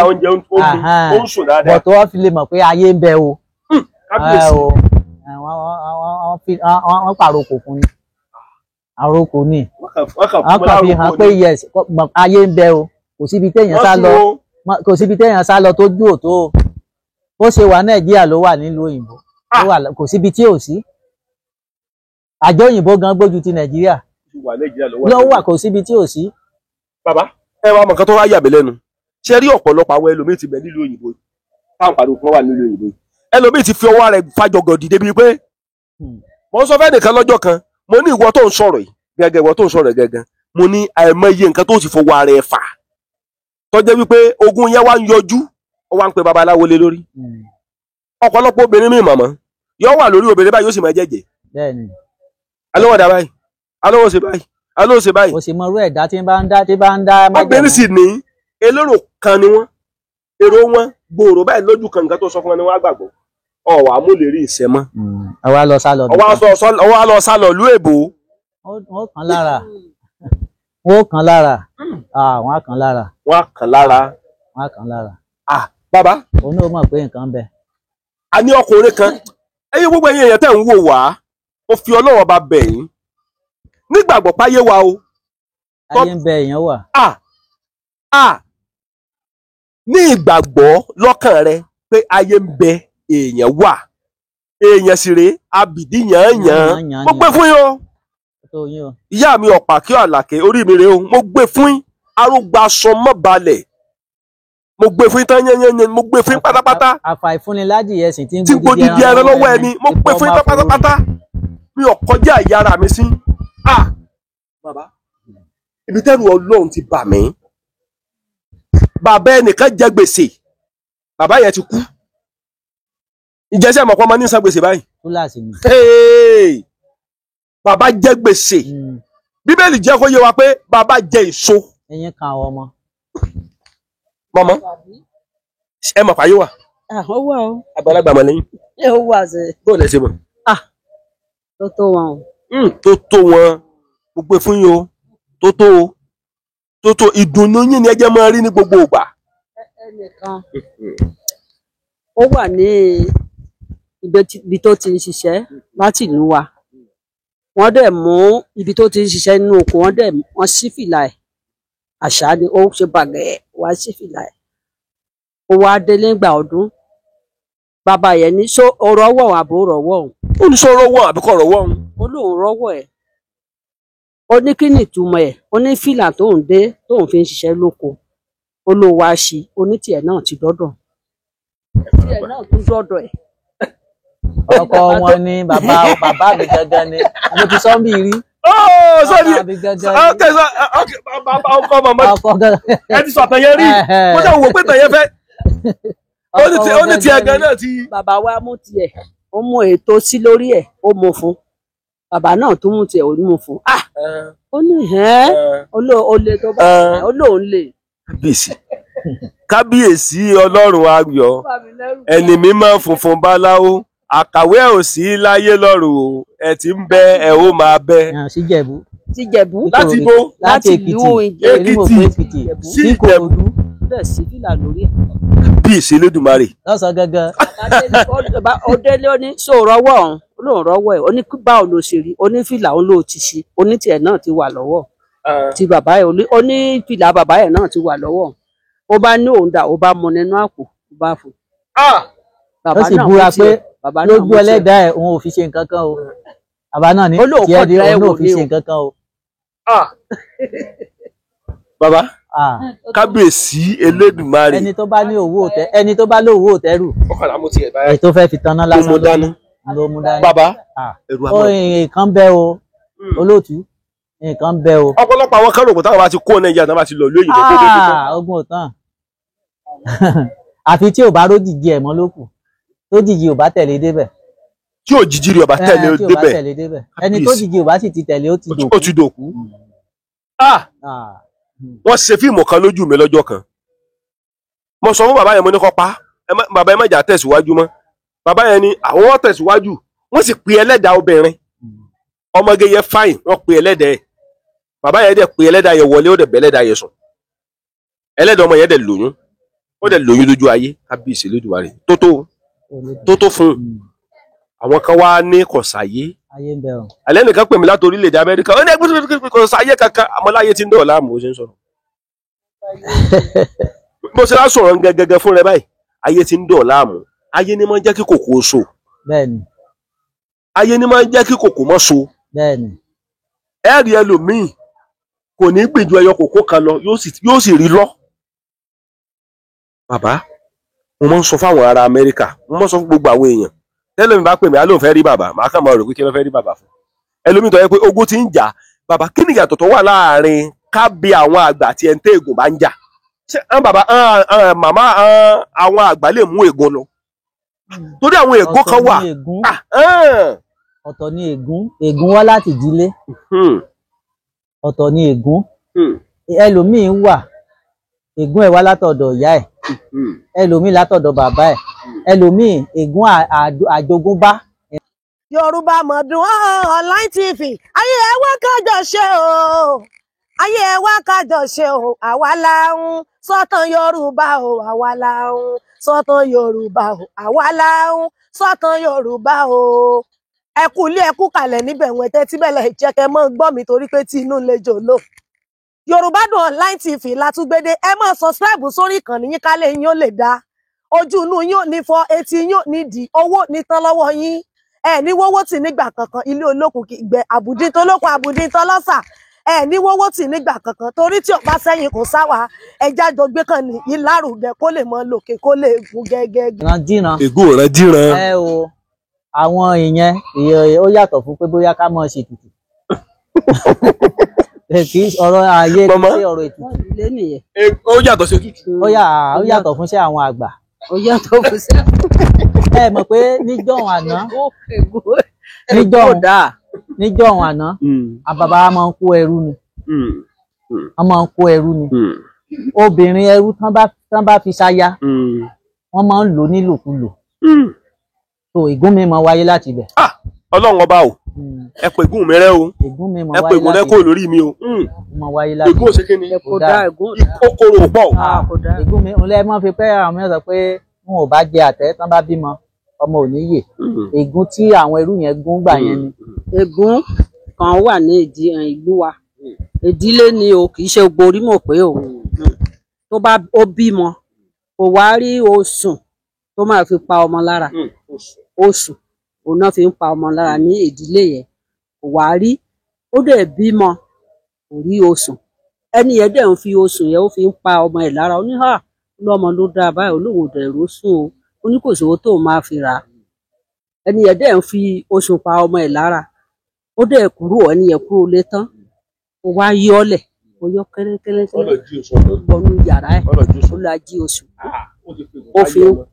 Speaker 2: bọ̀ tó wọ́n fi lè mọ̀ pé ayé ń bẹ o wọ́n pàrokò fún ni àrokò ni wọ́n kàn fi hàn pé yes ayé ń bẹ o kò síbi téèyàn sá lọ tó jú ò tó o bó ṣe wà Nàìjíríà ló wà nílùú òyìnbó kò síbi tí ò sí àjọ òyìnbó gan gbójú ti Nàìjíríà ló wà kò síbi tí ò sí.
Speaker 1: bàbá ẹ wá mọ nǹkan tó wá yà mí lẹ́nu ṣe rí ọ̀pọ̀lọpọ̀ àwọn ẹlòmíì ti bẹ nílùú òyìnbó táwọn pariwo kan wà nílùú òyìnbó ẹlòmíì ti fi ọwọ́ rẹ̀ fàjọgọ̀ dìde bíi pé mo ń sọ fẹ́ nìkan lọ́jọ́ kan mo ní ìwọ tó ń sọ̀rọ̀ yìí gẹ́gẹ́ ìwọ tó ń sọ̀rọ̀ gẹ́gẹ́ mo ní àìmọye nǹkan tó ti fọwọ́ ara ẹ̀ fà tó jẹ́ wípé ogun yẹn wá ń yọjú ó wá ń pe babaláwo lé lórí ọ̀pọ̀lọpọ̀ obìnrin mi màmá yóò wà lórí obìnrin báyìí yóò sì máa jẹ́jẹ́ alówó dá báyìí alówó ṣe báyìí alówó ṣe báyìí.
Speaker 2: kò sì mọ irú ẹ̀dá tí bá ń dá májèmọ́.
Speaker 1: obìnrin sì ní elérò kan ni wọ́n èrò wọn gbòòrò báyìí lójú kan nǹkan tó sọ fún wọn ni wọ́n á gbàgbọ́ ọ̀wà amúlérí ìṣẹ́ mọ́.
Speaker 2: ọwọ́ lọ sálọ.
Speaker 1: ọwọ́ lọ sálọ lú èbó.
Speaker 2: wọ́n kàn lára wọ́n kàn lára wọ́n á kàn lára.
Speaker 1: wọ́n á kàn lára.
Speaker 2: wọ́n á kàn lára.
Speaker 1: bàbá.
Speaker 2: òun náà mọ̀ pé nǹkan bẹ.
Speaker 1: a ní ọkùnrin kan ẹ̀yin gbogbo ẹ̀yin èèyàn tẹ́ ń wò wá ó fi Ọlọ́run bá bẹ̀ yín nígbàgbọ́ páyé wa o.
Speaker 2: ayé ń bẹ èèyàn wà.
Speaker 1: ní ìgbàgbọ́ lọ́kàn rẹ pé ayé ń bẹ èèyàn wà èèyàn sì rèé abìdí yàn mo gbé fún yín o ìyá mi ọ̀pá kí Àlàkẹ́ orí mi rèé o mo gbé fún yín arúgbó aṣọ mọ́ balẹ̀ mo gbé fún yín tán yẹn mo gbé fún yín pátápátá
Speaker 2: àfàìfúnniládìyẹ sì ti ń
Speaker 1: gbòdìdí ẹran lọ́wọ́ ẹni mo gbé fún yín pátápátá mi ò kọjá ìyá ara mi sí bàbá ibi tẹ́rù Ọlọ́run ti bà mí bàbá ẹnìkan jẹ gbèsè bàbá yẹn ti kú ìjẹsẹ̀ mọ̀pọ̀ ọmọ ní san gbèsè báyìí bàbá jẹ gbèsè bíbélì jẹ́ kó yé wa pé bàbá jẹ èso
Speaker 2: ẹ̀yin kan àwọn ọmọ
Speaker 1: mọ̀mọ́ ẹ mọ̀ pàyé wà
Speaker 4: ó wà ó
Speaker 1: àgbàlagbà mọ̀ lẹ́yìn
Speaker 4: ó wà sí
Speaker 1: bóòlù ẹ ṣe mọ̀
Speaker 4: tó tó wọn o
Speaker 1: tó tó wọn mo gbé fún yín o tó tó ìdùnnú yín ni ẹ jẹ́ máa rí ní gbogbo ìgbà.
Speaker 4: ẹnìkan ó wà ní ibi tó ti ń ṣiṣẹ́ láti ìlú wa wọ́n dẹ̀ mú ibi tó ti ń ṣiṣẹ́ nínú oko wọ́n sí fìlà ẹ̀ àṣà ni ó ṣe bàgẹ́ wá sí fìlà ẹ̀ ó wá délé ìgbà ọdún bàbá yẹn ní ṣó o rọ́wọ́ àbò rọ́wọ́ òun.
Speaker 1: ó ní sọ rọ́wọ́ àbíkọ́ rọ́wọ́ òun.
Speaker 4: ó lóun rọ́wọ́ ẹ̀ ó ní kí ni ìtumọ̀ ẹ̀ ó ní fìlà tóun dé tóun fi ń ṣiṣẹ́ lóko ó ló wá sí onítìẹ̀ náà ti dọ́dọ̀ tiẹ̀ náà tún dọ́dọ̀ ẹ̀.
Speaker 2: ọkọ wọn ni bàbá mi gangan ni mo ti sọ bí rí.
Speaker 1: sọ́ni ọkọ màmá ẹ ti sọ àtẹ̀yẹ rí mo jẹ́ òwò pé tẹ̀yẹ fẹ́ ó ní tiẹ̀ gan náà ti.
Speaker 4: bàbá wa mú tiẹ̀ ó mú ètò sí lórí ẹ̀ ó mú fún bàbá náà tún mú tiẹ̀ ó mú fún ó ní olè tó bá ó lóun lè.
Speaker 1: kábíyèsí Ọlọ́run ayọ̀ ẹni mímọ́ funfun báláwo àkàwé ò sí láyé lọ́run o ẹ ti ń bẹ ẹ ó máa bẹ.
Speaker 4: síjẹ̀bú
Speaker 1: láti bo
Speaker 4: láti ìlú
Speaker 1: Èkìtì sí Ìjẹ̀bú
Speaker 4: bẹ́ẹ̀ sí fìlà lórí ẹ̀.
Speaker 1: bí ìṣelédùmarè.
Speaker 2: lọ́sàn gangan.
Speaker 4: ó délé ó ní sóòrọ́wọ́ ọ̀hún ó lóun rọ́wọ́ ẹ̀ ó ní báwo ló ṣe rí ó ní fìlà ó lóò ti ṣe ó ní tiẹ̀ náà ti wà lọ́wọ́ ti bàbá ẹ̀ ó ní fìlà bàbá ẹ̀ náà ti wà lọ́wọ́ ó bá ní òun dà ó bá mú nínú àpò ó bá fún.
Speaker 2: ó sì búra pé lójú ẹlẹ́dàá ẹ̀ òun ò fi ṣe nǹkan kan o bàbá náà ní tiẹ̀ di òun náà ò fi ṣe nǹkan kan o.
Speaker 1: bàbá kábíyèsí Elédùmarè.
Speaker 2: ẹni tó bá ní owó òtẹ́rù èyí tó fẹ́ fi tanná lásán ló mú dání.
Speaker 1: bàbá ẹrù àmọ́
Speaker 2: nǹkan bẹ́ o olóòtú nǹkan bẹ́ o.
Speaker 1: ọ̀pọ̀lọpọ̀ àwọn kárò táwọn bá ti kó Nàìjíríà náà bá ti lọ lóyìn tó dé tó.
Speaker 2: ogun ò tán àfi tí ò bá rójìjì ẹ̀ mọ́ ló kù tó jìjì ò bá tẹ̀lé débẹ̀.
Speaker 1: tí ò jìjì rí ọba tẹ̀lé débẹ̀.
Speaker 2: ẹni tó jìjì ò bá sì ti tẹ̀lé ó ti
Speaker 1: dòkú. wọ́n ṣe fíìmù kan lójú mi lọ́jọ́ kan mo sọ fún bàbá yẹn mo ní kó pa bàbá yẹn má jà tẹ̀síwájú mọ́ bàbá yẹn ni àwọn tẹ̀síwájú wọ́n sì pe ẹlẹ́dàá obìnrin ọmọge yẹn fáìn wọ́n pe ẹlẹ́dàá ẹ̀ bàbá yẹn dẹ̀ pe ẹlẹ́dàá yẹn wọlé ó dẹ̀ bẹ̀ ẹlẹ́dàá yẹn sùn ẹlẹ́dàá ọmọ yẹn dẹ̀ lóyún ó dẹ̀ lóyún lójú ayé kábíyèsí Elédùmarè tó fún àwọn kan wá ní kọ̀sáyé alẹ́ nìkan pè mí láti orílẹ̀-èdè Amẹ́ríkà ó ní ẹgbẹ́ kọ̀sáyé kankan àmọ́láyé ti ń dọ̀ láàmú ó ṣe ń sọ̀rọ̀ bó ṣe á sọ̀rọ̀ gẹ́gẹ́ fún rẹ báyìí ayé ti ń dọ̀ láàmú ayé ni máa ń jẹ́ kí kòkó so ayé ni máa ń jẹ́ kí kòkó mọ́ so ẹ̀rí ẹlòmíì kò ní gbìjú ẹyọ kòkó kan lọ yóò sì rí lọ. bàbá mo máa ń sọ fáwọn ará Amẹ́ríkà mo máa ń sọ fún gbogbo àwọn èèyàn tẹ́lẹ̀ mi bá pè mí alóhùn fẹ́ rí bàbá màá kàn máa rò pé kí ló fẹ́ rí bàbá fún ẹlòmíì tó yẹ pé ogun ti ń jà bàbá kí ni ìyàtọ̀ tó wà láàrin ká bí àwọn àgbà àti ẹni tẹ́ ègùn bá ń jà ṣé bàbá màmá àwọn àgbà lè mú ègún lọ torí àwọn ègún kan wà.
Speaker 2: ọ̀tọ̀ ni ègún wá láti ìdílé ọ̀tọ̀ ni ègún ẹlòmíì wà ègún ẹ̀ wá látọ̀dọ̀ ìyá ẹ̀ ẹlòmíì látọ̀dọ̀ bàbá ẹ̀ ẹlòmíì ègún àjogúnbá.
Speaker 5: Yorùbá Mọ̀dún online TV ayé ẹ wá kájọ ṣe o ayé ẹ wá kájọ ṣe o àwa la ń sọ̀tàn Yorùbá o àwa la ń sọ̀tàn Yorùbá o àwa la ń sọ̀tàn Yorùbá o ẹ kú ilé ẹ kú kalẹ̀ níbẹ̀ wọn tẹ́ tí bẹ́ẹ̀ jẹ́ kẹ́ mọ́ gbọ́ mi torí pé tí inú lè jò lò Yorùbá Dùn online TV látúgbédé ẹ máa subscribe sórí ìkànnì yín kálẹ̀ yín ó lè dá ojú inú yín ò ní fọ́, etí yín ò ní dì, owó ní tán lọ́wọ́ yín, ẹ ní wọ́wọ́ tì nígbà kankan, ilé olókùn kì í gbẹ, àbùdí tó lókun àbùdí tó lọ́sà, ẹ ní wọ́wọ́ tì nígbà kankan, torí tí ọ̀pá sẹ́yìn kò sáwà, ẹja jọ gbé kan ní ìlárugẹ kó lè mọ lòkè kó lè gùn gẹ́gẹ́.
Speaker 2: ìrandíran
Speaker 1: ègún rẹ díran.
Speaker 2: ẹ o àwọn ìyẹn ó yàtọ̀ fún pé bóyá ká mọ̀ ṣe ètùtù kì í ọ̀rọ̀ ààyè kì í ṣe ọ̀rọ̀ ètùtù
Speaker 4: ilé nìyẹn.
Speaker 1: ó yàtọ̀ sí tútù.
Speaker 2: ó yàtọ̀ fún ṣé àwọn àgbà
Speaker 4: ó yàtọ̀ fún sí.
Speaker 2: ẹ mọ̀ pé níjọ́hun àná níjọ́hun àná àbàbá wa máa ń kó ẹrú ni wọ́n máa ń kó ẹrú ni obìnrin ẹrú tán bá fi ṣaya wọ́n máa ń lò nílòkulò so ìgún mi máa wáyé láti ibẹ̀.
Speaker 1: ọlọ́run ọba o ẹ pè ègún mi rẹ́ o
Speaker 2: ìgún mi máa
Speaker 1: ẹ pè
Speaker 2: wáyé
Speaker 1: ègún rẹ́
Speaker 2: láti
Speaker 1: kó
Speaker 2: ibẹ̀
Speaker 1: lórí mi o.
Speaker 2: máa wáyé láti
Speaker 1: ègún ò ṣe kí ni
Speaker 4: kò dá ègún
Speaker 1: ó korò pọ̀.
Speaker 2: ìgún mi òun lẹ máa fi pẹ́ àwọn mìíràn sọ pé wọn ò bá jẹ àtẹ tán bá bímọ ọmọ ò ní yè ègún tí àwọn ẹrú yẹn gún gbà yẹn ni.
Speaker 4: ègún kan wà ní ìlú wa ìdílé ni o kì í ṣe gborí mọ̀ pé o tó bá ó bímọ kò wá rí oṣù tó máa fi pa ọmọ lára oṣù òun náà fi ń pa ọmọ lára ní ìdílé yẹn kò wá rí ó dẹ̀ bímọ kò rí oṣù ẹni yẹn dẹ̀ ń fi oṣù yẹn ó fi ń pa ọmọ ẹ̀ lára ó ní hà lọ́mọ ló dáa báyìí olóhùn ò dẹ̀ rósùn o ó ní kò sówó tó máa fi rà á ẹni yẹn dẹ̀ ń fi oṣù pa ọmọ ẹ̀ lára ó dẹ̀ kúrò ẹni yẹn kúrò lé tán ó wá yí ọlẹ̀ ó yọ kẹ́lẹ́kẹ́lẹ́ ó gbọ́nú yàrá ẹ̀ ó lọ jí oṣù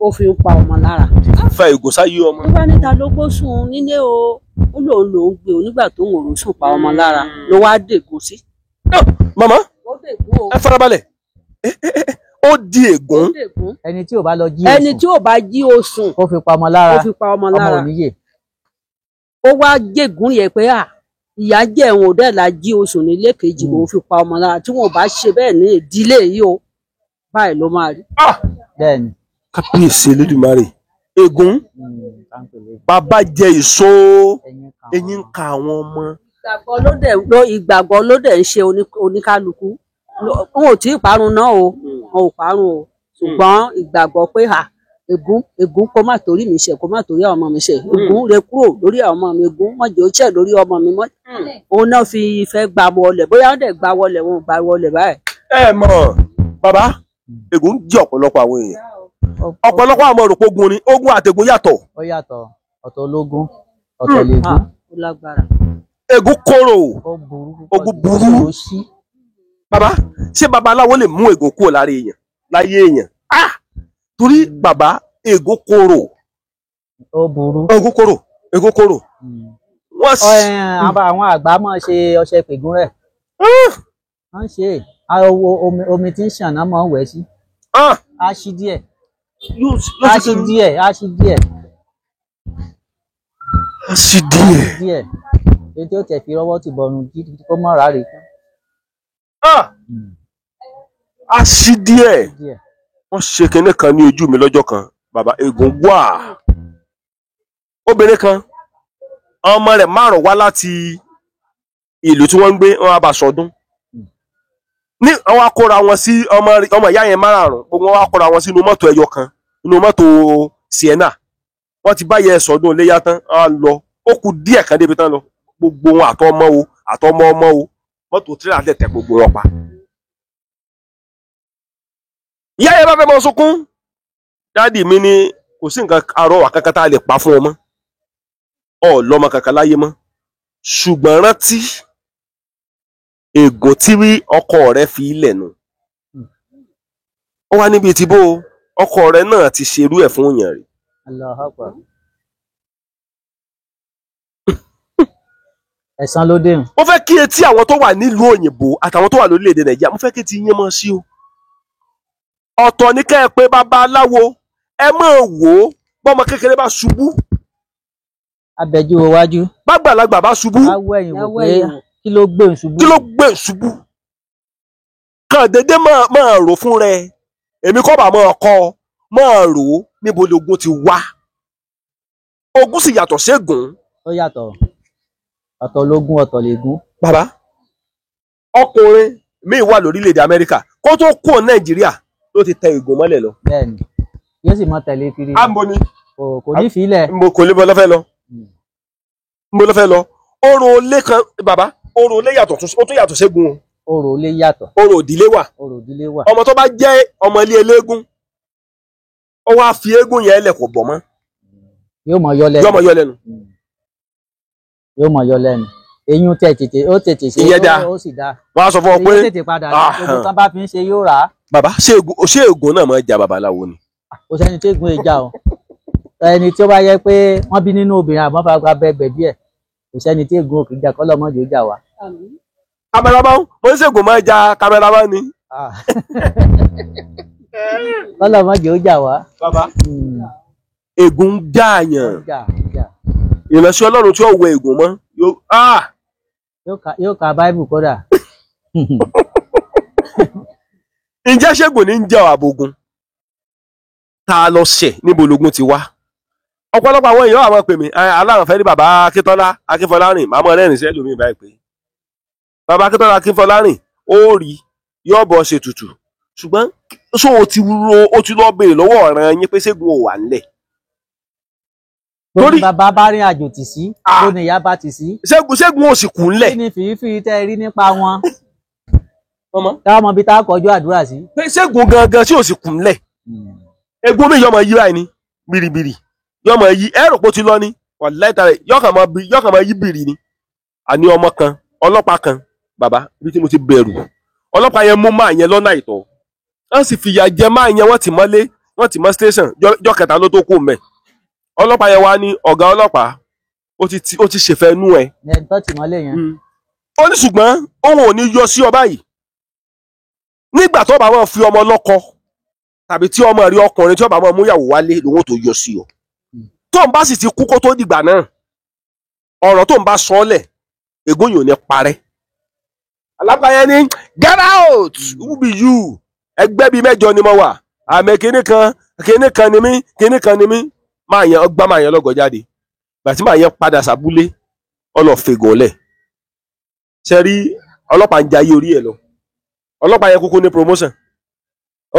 Speaker 4: ó fi ń pa ọmọ lára.
Speaker 1: fa ègún sáyé ọmọ.
Speaker 4: ó bá níta ló gbósùn nílé o ó lòun gbé o nígbà tó ń wòrò sùn pa ọmọ lára ló wá dègún sí.
Speaker 1: màmá
Speaker 4: ó dègún o.
Speaker 1: ẹ farabalẹ̀ ó di ègún.
Speaker 2: ẹni tí ò bá lọ jí
Speaker 4: ẹni tí ò bá jí oṣù
Speaker 2: ó fi pa ọmọ lára
Speaker 4: ó fi pa ọmọ lára
Speaker 2: ọmọ ò níyè.
Speaker 4: ó wá jègún yẹn pé ìyá jẹ́ òun ò dẹ̀ la jí oṣù nílé kejì òun fi pa ọmọ lára tí wọn ò bá ṣe bẹ́ẹ̀ ní ìdílé yìí o báyìí ló máa rí.
Speaker 2: bẹ́ẹ̀ni.
Speaker 1: kábíyèsí Elédùmarè ègún bàbá jẹ èso eyín ka àwọn ọmọ.
Speaker 4: ìgbàgbọ́ ló dẹ̀ ń ṣe oníkálukú wọn ò tí ì parun náà o wọn ò parun o ṣùgbọ́n ìgbàgbọ́ pé ègún kó má torí mi ṣe kó má torí àwọn ọmọ mi ṣe ègún rẹ kúrò lórí àwọn ọmọ mi ègún mọ̀jẹ̀ ó ṣẹ̀ lórí ọmọ mi mọ́ òun náà fi ìfẹ́ gbà wọlé bóyá wọ́n dẹ̀ gbà wọlé wọn ò gbà wọlé báyìí.
Speaker 1: ẹ mọ̀ bàbá ègún jẹ́ ọ̀pọ̀lọpọ̀ àwọn èèyàn ọ̀pọ̀lọpọ̀ àwọn òròpó ogun ni ogun àtẹ̀gún yàtọ̀.
Speaker 2: ó yàtọ̀ ọ̀tọ̀ ológun ọ̀tọ̀ lẹ́gùn.
Speaker 4: ó lágbára.
Speaker 1: ègún korò ogun burú. bàbá ṣé babaláwo lè mú ègún kúrò lára èèyàn láyé èèyàn torí bàbá ègún korò.
Speaker 2: ó burú.
Speaker 1: ègún korò ègún korò.
Speaker 2: àwọn àgbà máa ṣe ọṣẹ pègún rẹ̀. wọ́n ṣe omi tí ń ṣàn náà máa ń wẹ̀ sí. á ṣí díẹ̀. á ṣí díẹ̀. á ṣí díẹ̀.
Speaker 1: á ṣí díẹ̀.
Speaker 2: èyí tí ó tẹ̀ fi rọ́wọ́ ti bọ̀rùn kó mọ̀ ráre fún.
Speaker 1: á ṣí díẹ̀. wọ́n ṣe kinní kan ní ojú mi lọ́jọ́ kan bàbá ègún wà. obìnrin kan ọmọ rẹ̀ márùn wá láti ìlú tí wọ́n ń gbé wọn á bá sọdún ní àwọn akóra wọn sí ọmọ ìyá yẹn márùn gbogbo wọn akóra wọn sínú mọ́tò ẹyọ kan nínú mọ́tò Sienna wọ́n ti báyẹ sọdún iléyá tán á lọ ó kù díẹ̀ kan débi tán lọ gbogbo wọn àtọmọ o àtọmọ ọmọ o mọ́tò tírélà dẹ̀ tẹ̀ gbogbo wọn pa. ìyá yẹn bá fẹ́ mọ sunkún dáàdì mi ní kò sí nǹkan àrọwà kankan tá a lè pa fún ọmọ ọlọmọ kankan láyé mọ́ ṣùgbọ́n rántí ègún tí ọkọ rẹ̀ fi ilẹ̀ nù ó wá níbi tí bó ọkọ rẹ̀ náà ti ṣerú ẹ̀ fún èèyàn rẹ̀.
Speaker 2: Allahu Akbar. ẹ̀san ló dé.
Speaker 1: mo fẹ́ kí etí àwọn tó wà nílùú òyìnbó àtàwọn tó wà lórílẹ̀‐èdè Nàìjíríà mo fẹ́ kí etí yín mọ́ sí o ọ̀tọ̀ ní kẹ́ ẹ pé babaláwo ẹ máa wò ó bọ́mọ kékeré bá ṣubú.
Speaker 2: abẹ́jú iwájú.
Speaker 1: bàgbàlagbà bá ṣubú.
Speaker 2: awọ ẹ̀yìn wò pé kí ló gbé ṣubú.
Speaker 1: kí ló gbé ṣubú. kàn déédéé máa rò fún rẹ èmi kọ́ bá máa kọ́ máa rò ó níbo lógun ti wá. ogun sì yàtọ̀ ségún.
Speaker 2: ó yàtọ̀ ọ̀tọ̀ lógún ọ̀tọ̀ légún.
Speaker 1: bàbá ọkùnrin mi wà lórílẹ̀‐èdè Amẹ́ríkà kó tó kúrò Nàìjíríà ló ti tẹ ègún mọ́lẹ̀ lọ.
Speaker 2: bẹ́ẹ̀ni. yóò sì mọ tẹ̀lé kiri
Speaker 1: àmọ́ ni
Speaker 2: kò ní fílẹ̀.
Speaker 1: mo kò lè bọ́ lọ́fẹ́ lọ mo lọ́fẹ́ lọ orò olé kan bàbá orò olé yàtọ̀ ó tún yàtọ̀ ségun o.
Speaker 2: Orò ilé yàtọ̀.
Speaker 1: Orò ìdílé wà.
Speaker 2: Orò ìdílé wà.
Speaker 1: Ọmọ tó bá jẹ́ ọmọ ilé eléégún ó wá fi eégún yẹn lẹ̀ kò bọ̀ mọ́.
Speaker 2: Yóò mọ yọ lẹ́nu.
Speaker 1: Yóò mọ yọ lẹ́nu.
Speaker 2: Yóò mọ yọ lẹ́nu. Eyín tètè ṣe
Speaker 1: ìyẹn dáa.
Speaker 2: ó sì dáa.
Speaker 1: Wọ́n á sọ fún ọ pé
Speaker 2: èyí tètè padà gbogbo tán bá fi ń ṣe yóò rà á.
Speaker 1: bàbá ṣé ègún náà máa ja babaláwo ni.
Speaker 2: Kò sẹ́ni tí ègún ìjà o. Ẹni tí ó bá yẹ pé wọ́n bí nínú obìnrin àmọ́ bá gba bẹ́ẹ̀ díẹ̀ kò sẹ́ni tí ègún òkè jà kọ́lọ́mọ́jì ó jà wá.
Speaker 1: Kameraman mo ń ṣègùn máa ja kameraman ni.
Speaker 2: Kọ́lọ́mọ́jì ó jà wá.
Speaker 1: Bàbá ègún jáàyàn
Speaker 2: Jà.
Speaker 1: ìránṣẹ́ Ọlọ́run tí ó wọ ègún mọ́
Speaker 2: Yóò ka báíbù kódà.
Speaker 1: ǹjẹ́ ṣègùn ní ń jẹ́ àbògùn ta lọ ṣẹ̀ níbo lógún ti wá ọ̀pọ̀lọpọ̀ àwọn èèyàn àwọn pè mí aláwọn fẹ́ ní bàbá Akíntọ́lá Akínfọlárìn màmú rẹ́rìn sí ẹlòmíì báyìí pé bàbá Akíntọ́lá Akínfọlárìn ó rí yóò bọ̀ ṣe tutù ṣùgbọ́n ṣó o ti lọ béèrè lọ́wọ́ ọ̀ràn yín pé ṣégun ò wà nílẹ̀.
Speaker 2: Lórí bàbá bá rìn àjò tì sí ló ní ìyá bá tì sí.
Speaker 1: ṣégun ò sì kú nílẹ̀.
Speaker 2: Kí ni fìrífìrí tẹ́ rí nípa wọn? Táwọn ọmọ bíi tá a kọjú àdúrà sí.
Speaker 1: pé ṣégun gangan tí ò sì kú nílẹ̀. Egun mi yọmọ yí báyìí ni biribiri yọmọ yí ẹrù pé ó ti lọ ní wàláhì tààrà yọkàn máa yí bìrì ni. Àní ọmọ kan ọlọ́pàá kan bàbá bí tí mo ti bẹ̀rù ọlọ́pàá yẹn mú máa yẹn lọ́nà àìtọ́ wọ́n sì fìyà jẹ máa yẹn wọ́n ti mọ́lé wọ́n ti mọ́ station jọ́ kẹta ló tó kù mẹ́ ọlọ́pàá yẹn wá ní ọ̀gá ọlọ́pàá ó ti ṣèfẹ́ nú ẹ.
Speaker 2: Ẹni tó ti mọ́lé yẹn.
Speaker 1: Ó ní ṣùgbọ́n òun ò ní yọ sí ọ báyìí nígbà tó bá wọn fi ọmọ lọ́kọ tàbí tí ọmọ rí ọkùnrin tí ó bá wọn mú ìyàwó wálé lòun tó yọ sí ọ tó ń bá sì ti kú kó tó dìgbà náà ọ̀rọ̀ tó ń bá sọ ọ́ lẹ̀ ègún yìí ò ní parẹ́. Alábàáyé ní get out who be you ẹgbẹ́ bíi mẹ́jọ ni mo wà àmì kinní kan ni mí máa yan ọgbà máa yan lọ́gọ̀ jáde gbàtí máa yan padà sábúlé ọlọ́fẹ̀gùn lẹ̀ ṣe rí ọlọ́pàá ń jayé orí ẹ̀ lọ ọlọ́pàá yẹn kúkú ní promotion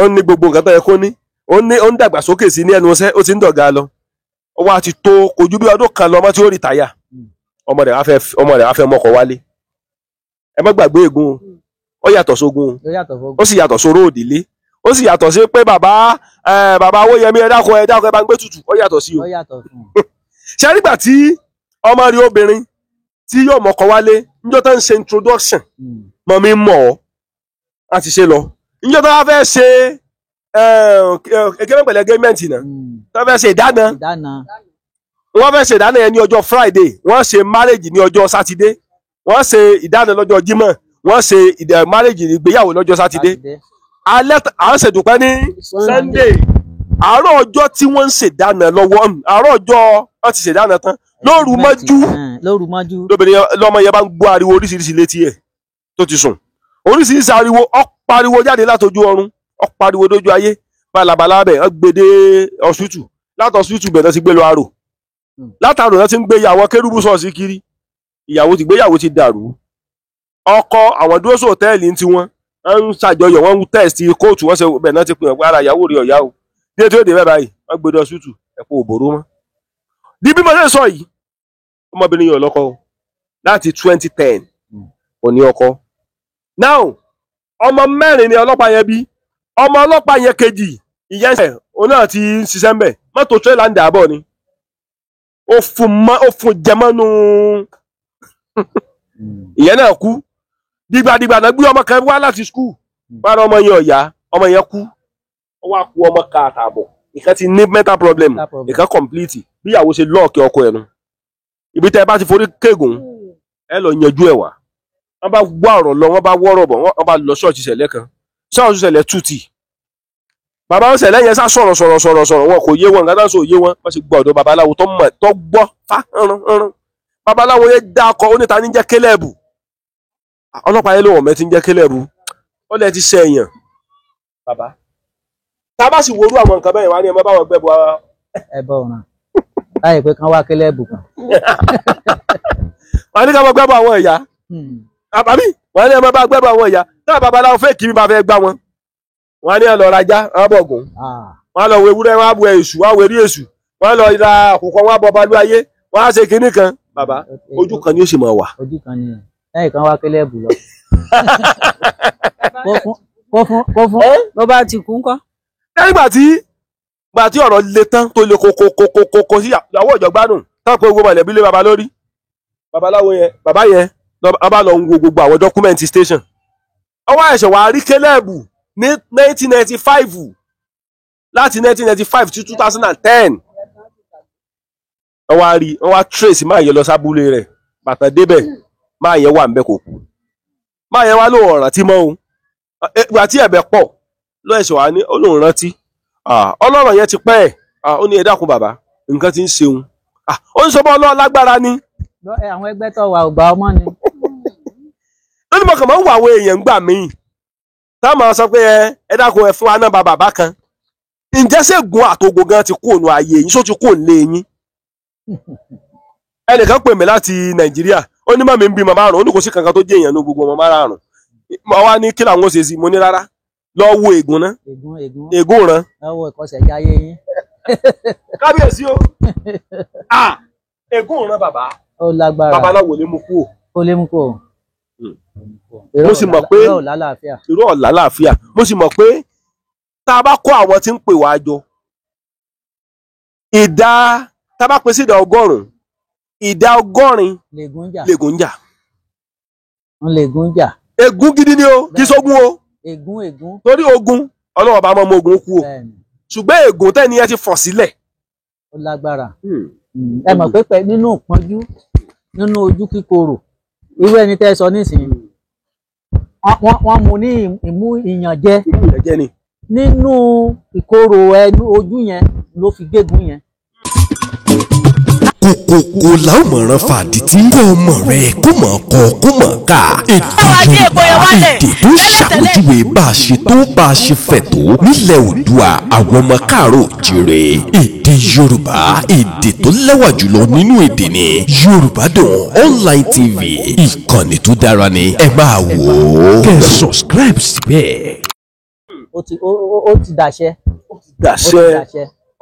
Speaker 1: ó ní gbogbo nǹkan tó yẹ kó ní ó ń dàgbàsókè sí ní ẹnu iṣẹ́ ó ti ń dọ̀gá lọ ó wá ti tó kojú bí ọdún kan lọ́mọ tí ó rìtáyà ọmọ rẹ̀ wá fẹ́ mọ́kọ wálé ẹ má gbàgbé ègún ó yàtọ̀ sógun ó sì yàtọ̀ sóró òdìlé ó sì yàtọ̀ sí pé bàbá Owóyẹmí ẹ dákun ẹ bá ń gbé tutù ó yàtọ̀ sí o. ṣe nígbà tí ọmọ rí obìnrin tí yóò mọ́kọ wálé níjọ́ tó ń ṣe introduction mọ̀ mi mọ̀ ọ́ láti ṣe lọ níjọ́ tó wá fẹ́ ṣe ẹgbẹ́ pẹ̀lẹ́ gẹ́mẹ̀ntì náà tó fẹ́ ṣe ìdáná wọ́n fẹ́ ṣe ìdáná yẹn ní ọjọ́ Friday wọ́n ṣe marriage ní ọjọ́ Saturday wọ́n ṣe ìdáná lọ́jọ́ Jímọ̀ wọ́n ṣe marriage ìgbéyàwó lọ́jọ́ Saturday alẹ́ à ń ṣèdúpẹ́ ní Sunday àárọ̀ ọjọ́ tí wọ́n ń ṣèdáná lọ́wọ́ àárọ̀ ọjọ́ wọ́n ti ṣèdáná tán lóru mọ́jú lóbìnrin lọ́mọ yẹn bá ń gbọ́ ariwo oríṣiríṣi létí ẹ̀ tó ti sùn oríṣiríṣi ariwo ọ̀pariwo jáde látọjú ọ̀run ọ̀pariwo dójú ayé balabala bẹ̀ ọ́ gbede ọ̀ṣútù látọ̀ ọ̀ṣútù bẹ̀ náà ti gbé lọ àrò látàrò náà ti ń gbé ìyàwó kérúbù sọ̀ọ̀sì kiri ìgbéyàwó ti dàrú ọkọ àwọn dúró sí hòtẹ́ẹ̀lì tí wọ́n ń ṣàjọyọ̀ wọ́n ń tẹ̀sí kóòtù wọ́n ṣe bẹ̀ náà ti pè wọ́n pé ara ìyàwó rẹ̀ ọ̀yá o bí ètò èdè bẹ́ẹ̀ báyìí wọ́n gbé lọ ọ̀ṣútù ẹ̀pọ̀ òbòrò mọ́. di bí mo ṣe sọ yìí ọmọbìnrin yìí ọlọ́kọ láti 2010 kò ní ọkọ now ọmọ mẹ́rin ni ọlọ́pàá yẹn bí ọmọ ọlọ́pàá yẹn kejì ìyẹn ṣẹ̀ òun náà ti ń ṣiṣẹ́ ń bẹ̀ mọ́tò tírélà ń dà bọ̀ ni ó fún jẹmọ́nú ìyẹn náà kú dìgbàdìgbà náà gbé ọmọ kan wá láti skul wá ọmọ yẹn ọ̀yá ọmọ yẹn kú ó wá kú ọmọ ká àtààbọ̀ ìkan ti ní mental problem ìkan complete bí ìyàwó ṣe lọ́ọ̀kì ọkọ ẹ̀nu ibi tẹ́ ẹ bá ti forí kéègùn ẹ lọ yanjú ẹ̀ wá wọ́n bá gbọ́ ọ̀rọ̀ lọ wọ́n bá wọ́rọ̀ bọ̀ wọ́n bá lọ ṣọ́ọ̀ṣì ṣẹlẹ̀ kan ṣọ́ọ̀ṣì ṣẹlẹ̀ tútì bàbá wọn ṣẹlẹ̀ yẹn sá sọ̀rọ̀ wọn kò yé wọn nǹkan tó ń sọ òye wọn sì gbọ́ ọ̀dọ̀ babaláwo tó mọ̀ tó gbọ́ fá hàn babaláwo yẹn dá akọ oníta ní jẹ́ kélẹ́bù ọlọ́pàá yẹn ló wọ̀n mẹ́tí ń jẹ́ kélẹ́bù ó lẹ́ ti ṣe èèyàn bàbá tá a bá sì worú àwọn nǹkan bẹ́ẹ̀ wá ní ẹ má bá wọn gbẹ́bọ ara.
Speaker 2: ẹ bọ ọ̀ràn láyé pé kán wá kélẹ́bù kan.
Speaker 1: wọ́n ní ká máa gbẹ́bọ àwọn ẹ̀yà àbábí wọ́n ní ẹ má bá gbẹ́bọ àwọn ẹ̀yà náà babaláwo fẹ́ kí mi bá fẹ́ gbá wọn wọ́n ní ẹ lọ rajá àwọn bọ̀gùn wọ́n á lọ wo ewúrẹ́, wọ́n á wo èṣù, wọ́n á wo eré èṣù, wọ́n á lọ ra àkùkọ, wọ́n á bọ balú ayé, wọ́n á ṣe kinní kan. Bàbá ojú kan ni ó sì máa wà.
Speaker 2: ojú kan ni lẹ́yìn kan wá kélébù lọ. kó fún
Speaker 4: ló bá ti kú ńkọ́.
Speaker 1: lẹ́yìn ìgbà tí ọ̀rọ̀ le tán tó le kókókókókó sí ìyàwó ìjọgbádùn tán pé gbogbo mọ̀lẹ́bí lé baba lórí, babaláwo yẹn bàbá yẹn wọ́n bá lọ ń wo gbogbo àwọn dọ́kúmẹ́ǹtì station. ọwọ́ ẹ̀ṣẹ̀ wàá rí kélébù ní 1995 láti 1995 sí 2010. wọ́n wá trace máa yẹ lọ sábúlé rẹ̀, bàtà débẹ̀ máa yẹ wà ń bẹ́ kò kú. máa yẹ wá lóun ọ̀ràn tí mọ́ òun ìgbà tí ẹ̀bẹ̀ pọ̀ ló ẹ̀ṣẹ̀ wá ní ó lóun rántí. ọlọ́rọ̀ yẹn ti pẹ́ ẹ̀, ó ní ẹ dákun bàbá nǹkan ti ń ṣeun. ó ń sọ bọ́ ọlọ́ọ̀ lágbára ni.
Speaker 2: àwọn ẹgbẹ́ tó wà ò gbà ọmọ ni.
Speaker 1: lónìí mo kàn máa ń wà àwọn èèyàn gbà míì tá a máa sọ pé ẹ dákun ẹ fún wa náà bàbá kan. ǹjẹ́ ṣègùn àtògùn gan ti kú òun ayé yín, só ti kú òun lé yín. ẹnìkan pè mí láti Nàìjíríà, ó ní màmí ń bímọ márùn-ún, ó ní kò sí kankan tó jẹ́ èèyàn ní gbogbo ọmọ márùn-ún. mo wá ní kí làwọn ó ṣe sí, mo ní rárá lọ wo ègún ná, ègún ràn.
Speaker 2: lọ́wọ́ ìkọsẹ̀ jáyé yín.
Speaker 1: kábíyèsí o ègún ràn bàbá.
Speaker 2: ó lágbára,
Speaker 1: babaláwo lè mú kú o.
Speaker 2: ó lé mú kó o.
Speaker 1: mo sì mọ̀ pé irú ọ̀la láàfíà, mo sì mọ̀ pé tá a bá kó àwọn tí ń pè wá jọ, tá a bá pín sí ìdá 100, ìdá 100 lègún jà.
Speaker 2: lègún jà.
Speaker 1: ègún gidi ni o, kì í ṣogun o.
Speaker 2: ègún.
Speaker 1: torí ogun Ọlọ́run bá mọ́ ogun kú o, ṣùgbọ́n ègún tẹ́ni ẹ ti fọ̀ sílẹ̀.
Speaker 2: ó lágbára. ẹ mọ̀ pé nínú ìpọ́njú, nínú ojú kíkorò, irú ẹni tẹ́ sọ nísìnyí wọ́n mú ní ìmú ìyànjẹ nínú ìkorò ẹnu ojú yẹn ló fi gégùn yẹn.
Speaker 3: kòkòkò làwọn fàdítì kọ́ ọmọ rẹ̀ kó mọ̀ kọ́ kó mọ̀ ká èdè Yorùbá èdè tó ṣàpèjúwe bá a ṣe tó bá a ṣe fẹ̀ tó nílẹ̀ Oòduà àwọn ọmọ káàárọ̀ oòjíire. èdè Yorùbá èdè tó lẹ́wà jùlọ nínú èdè ni Yorùbá Dùn Online TV, ìkànnì tó dára ni ẹ máa wò ó kẹ́ ẹ subscribe síbẹ̀.
Speaker 2: ó ti dàṣẹ.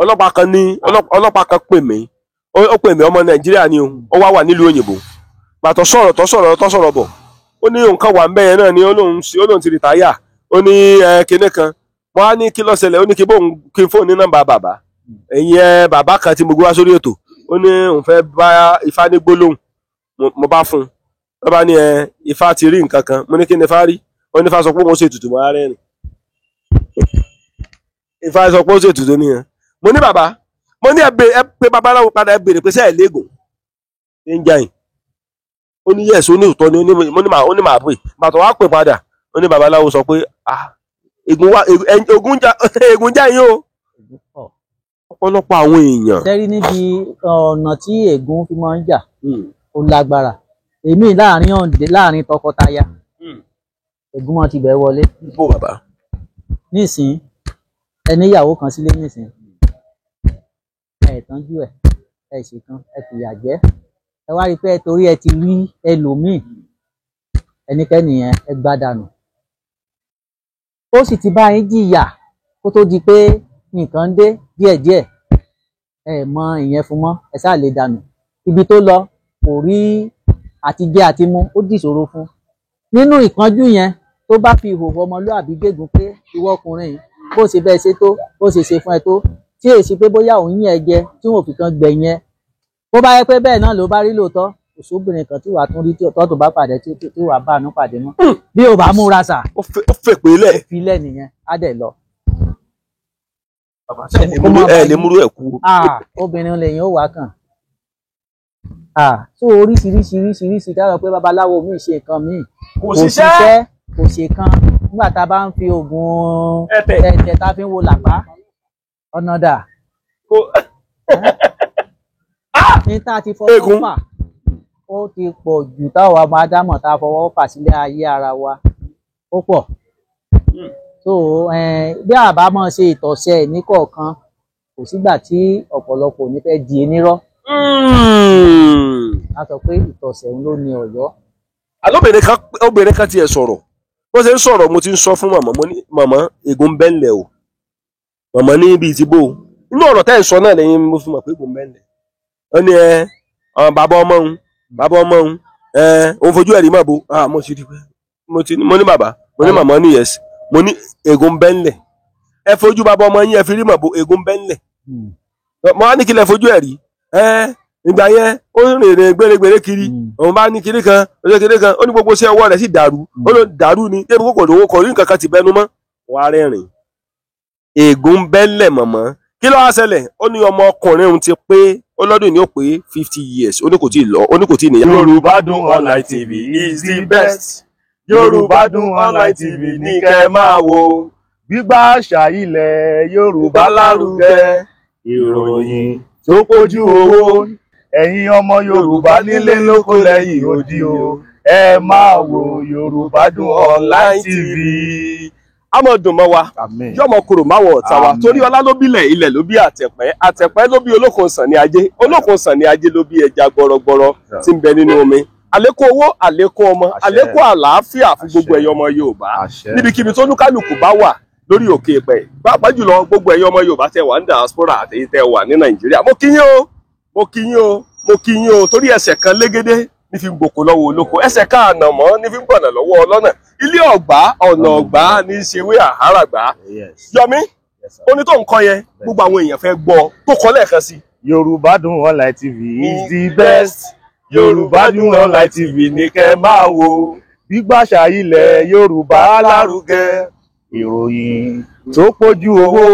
Speaker 1: ọlọ́pàá kan pè mí, ó pè mí, ọmọ Nàìjíríà ni ó wá wà nílùú òyìnbó. bàtọ̀ sọ̀rọ̀ bọ̀, ó ní nǹkan wà ń bẹ́ẹ̀ náà ni ó lóun ti rìtáyà, ó ní kinní kan. wọ́n á ní kí ló ṣẹlẹ̀, ó ní kí n fóònù ní nọ́mbà bàbá ẹ̀yìn bàbá kan tí mo gbé wá sórí ètò, ó ní òun fẹ́ bá Ifá ní gbólóhùn. mo bá fún un, ó bá ní Ifá ti rí nǹkan kan. mo ní kí ni Ifá rí? ó ní Ifá sọ pé òun ṣe ètùtù mọ́ ara ẹni. Ifá sọ pé ó ṣe ètùtù nìyẹn. mo ní bàbá, mo ní ẹ pé babaláwo padà, ẹ béèrè pé sẹ́ẹ̀ léegun ní ń jà yìí. ó ní yẹ̀sì, ó ní òótọ́ ni, ó ní màá pè. bàtọ̀ wá pè padà, ó ní babaláwo sọ pé ègún jà yín o. ọ̀pọ̀lọpọ̀ àwọn èèyàn.
Speaker 2: sẹ́rí níbi ọ̀nà tí ègún fi máa ń jà ó lágbára. èmi láàrin tọkọtaya ègún wọn ti bẹ̀ wọlé.
Speaker 1: bó bàbá.
Speaker 2: nísìnyí ẹni ìyàwó kan sílé nísìnyí, ẹ tọ́jú ẹ ṣèkan, ẹ fìyà jẹ, ẹ wá rí i pé torí ẹ ti rí ẹlòmíì, ẹnikẹ́ni yẹn ẹ gbádànù. ó sì ti bá yín jìyà kó tó di pé nǹkan dé díẹ̀díẹ̀, ẹ mọ ìyẹn fún mọ́, ẹ sáà lè dànù. ibi tó lọ kò rí àtijẹ àti mu, ó dìṣòro fún. nínú ìpọ́njú yẹn tó bá fi ìhòòhò ọmọlúàbí gégùn pé ìwọ ọkùnrin yìí bó ṣe bẹ́ẹ̀ ṣe tó, bó ṣe ṣe fún ẹ tó, tí èsì pé bóyá òun yín ẹ jẹ tí wọn ò fi kan gbẹ̀yìn ẹ. bó bá yẹ pé bẹ́ẹ̀ náà ló bá rí lóòótọ́, òṣòbìnrin kan tí wàá tún rí tí ọ̀tọ̀ tó bá pàdé tí wàá bá àánú pàdé mọ́. bí ò bá múra sà,
Speaker 1: ó fẹ́ pé lẹ̀.
Speaker 2: fi lẹ̀ nìyẹn á dẹ̀ lọ.
Speaker 1: ẹ lè múrú ẹ̀ kú.
Speaker 2: obìnrin lèyìn ó wá kàn. tó oríṣiríṣi dára pé babaláwo mi ṣe nǹkan míì kò ṣiṣẹ́, kò ṣe kan. nígbà tá a bá ń fi oògùn ẹ̀tẹ̀ tá a fi ń wo làpá ọ̀nà dà. ní tá a ti fọwọ́ fà ó ti pọ̀ jù táwọn ọmọ ádámọ̀ tá a fọwọ́ fà sílé ayé ara wa ó pọ̀. so bí àbá máa ṣe ìtọ̀sẹ̀ ní kọ̀ọ̀kan, kò sígbà tí ọ̀pọ̀lọpọ̀ ní fẹ́ di enírọ́. a sọ pé ìtọ̀sẹ̀ ló ní Ọ̀yọ́.
Speaker 1: alóbìnrin kan tiẹ̀ sọ̀rọ̀ bó ṣe ń sọ̀rọ̀, mo ti ń sọ fún màmá, mo ní màmá ègún bẹ́ńlẹ̀ o, mọ̀mọ́ ní bíi ti bò inú ọ̀rọ̀ tẹ́ ẹ̀ sọ náà lẹ́yìn mo fi mọ̀ pé kò mẹ́lẹ̀ ó ní bàbá ọmọ òun òun fojú ẹ̀rí mọ̀ bò mo ti rí pé mo ní bàbá mo ní màmá ní yẹsì mo ní ègún bẹ́ńlẹ̀ ẹ fojú bàbá ọmọ yín ẹ fi rí mọ̀ bò ègún bẹ́ńlẹ̀ mo wá ní kí lẹ fojú ẹ̀rí ìgbà yẹn ó ń rìnrìn gbèrègbèrè kiri òun bá ní kiri kan ó ní gbogbo iṣẹ́ ọwọ́ rẹ̀ sì dàrú ó ló dàrú ni débi kókò lówó kò rí nǹkan kan ti bẹnu mọ́ wọ́n á rẹ́rìn ègún bẹ́ńlẹ̀ mọ̀mọ́ kí ló wá ṣẹlẹ̀ ó ní ọmọ ọkùnrin òun ti pé ó lọ́dún ní ó pé 50 years ó ní kò tí ì lọ ó ní kò tí ì níyàwó.
Speaker 6: Yorùbá Dùn Online TV is the best. Yorùbá Dùn Online TV ní kẹ́ máa wo. Gbígbà àṣà ilẹ̀ Yorùbá lárugẹ. Ìròyìn tó pójú owó. Ẹ̀yin ọmọ Yorùbá nílé lóko lẹ́yìn odi o. Ẹ máa wo Yorùbá Dùn Online TV.
Speaker 1: A mọ̀ dùn mọ́ wa yọmọ kúrò máwọ̀ ọ̀tá wa torí ọlá ló bílẹ̀ ilẹ̀ ló bí àtẹ̀pẹ́ ló bí olókun sàn ní ajé olókun sàn ní ajé ló bí ẹja gbọrọgbọrọ tí ń bẹ nínú omi àlékún owó àlékún ọmọ àlékún àlàáfíà fún gbogbo ẹ̀yọ́ ọmọ Yorùbá níbikíbi tó lúkálùkù bá wà lórí òkè pẹ̀ pàápàá jùlọ gbogbo ẹ̀yọ́ ọmọ Yorùbá tẹ́ wà ní diaspora àtẹ̀yìn tẹ́ wà ní Nàìjíríà mo kí yín o torí ẹsẹ̀ kan légédé ní fi ń gbòkó lọ́wọ́ olóko ẹsẹ̀ ká ànàmọ́ ní fi ń gbọ̀nà lọ́wọ́ ọlọ́nà ilé ọ̀gbá ọ̀nà ọ̀gbá ní í ṣe wé àháràgbá Yọmí oní tó ń kọ yẹn gbogbo àwọn èèyàn fẹ́ gbọ́ tó kọ lẹ́ẹ̀kan sí.
Speaker 6: Yorùbá Dùn Online TV is the best. Yorùbá Dùn Online TV ní kẹ́ máa wo. Gbígbàṣà ilẹ̀ Yorùbá lárugẹ. Ìròyìn tó pójú owó.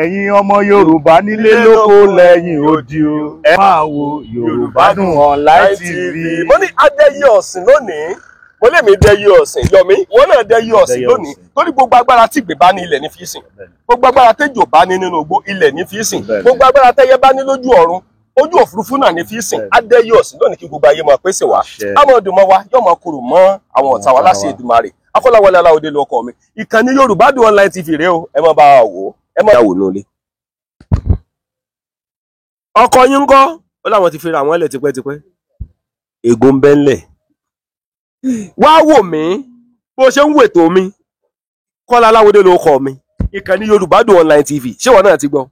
Speaker 6: Ẹ̀yin ọmọ Yorùbá nílé lóko lẹ́yìn odi o. Ẹ máa wo Yorùbá Dùn Online TV.
Speaker 1: mo ní adẹ́yẹ ọ̀sìn lónìí mo lè mi dẹ́yẹ ọ̀sìn Yọmí wọn náà dẹ́yẹ ọ̀sìn lónìí torí gbogbo agbára tí ìgbé bá ní ilẹ̀ ní fi sìn gbogbo agbára tẹ́jọ bá ní nínú igbó ilẹ̀ ní fi sìn gbogbo agbára tẹ́yẹ bá ní lójú ọ̀run ojú òfurufú náà ní fi sìn adẹ́yẹ ọ̀sìn lónìí kí gbogbo ayé máa pèsè wá amọ̀dùn mọ́ wa yóò máa kúrò mọ́ àwọn ọ̀tá wa láṣẹ Èdùmàrè Akọ́láwọlé Aláòdé lọkọ mi ìkànnì Yorùbá Dùn Online TV rèé o ẹ má bá wa wò ó ẹ má wò nulẹ̀. ọkọ yín ń kọ́ ó láwọn ti fi ra àwọn ẹlẹ́ tipẹ́tipẹ́ ègún bẹ́ńlẹ̀ wá wò mí bó ṣe ń wètò mi Kọ́lá Aláwọdé ló kọ mi ìkànnì Yorùbá Dùn Online TV ṣé wọn náà ti gbọ́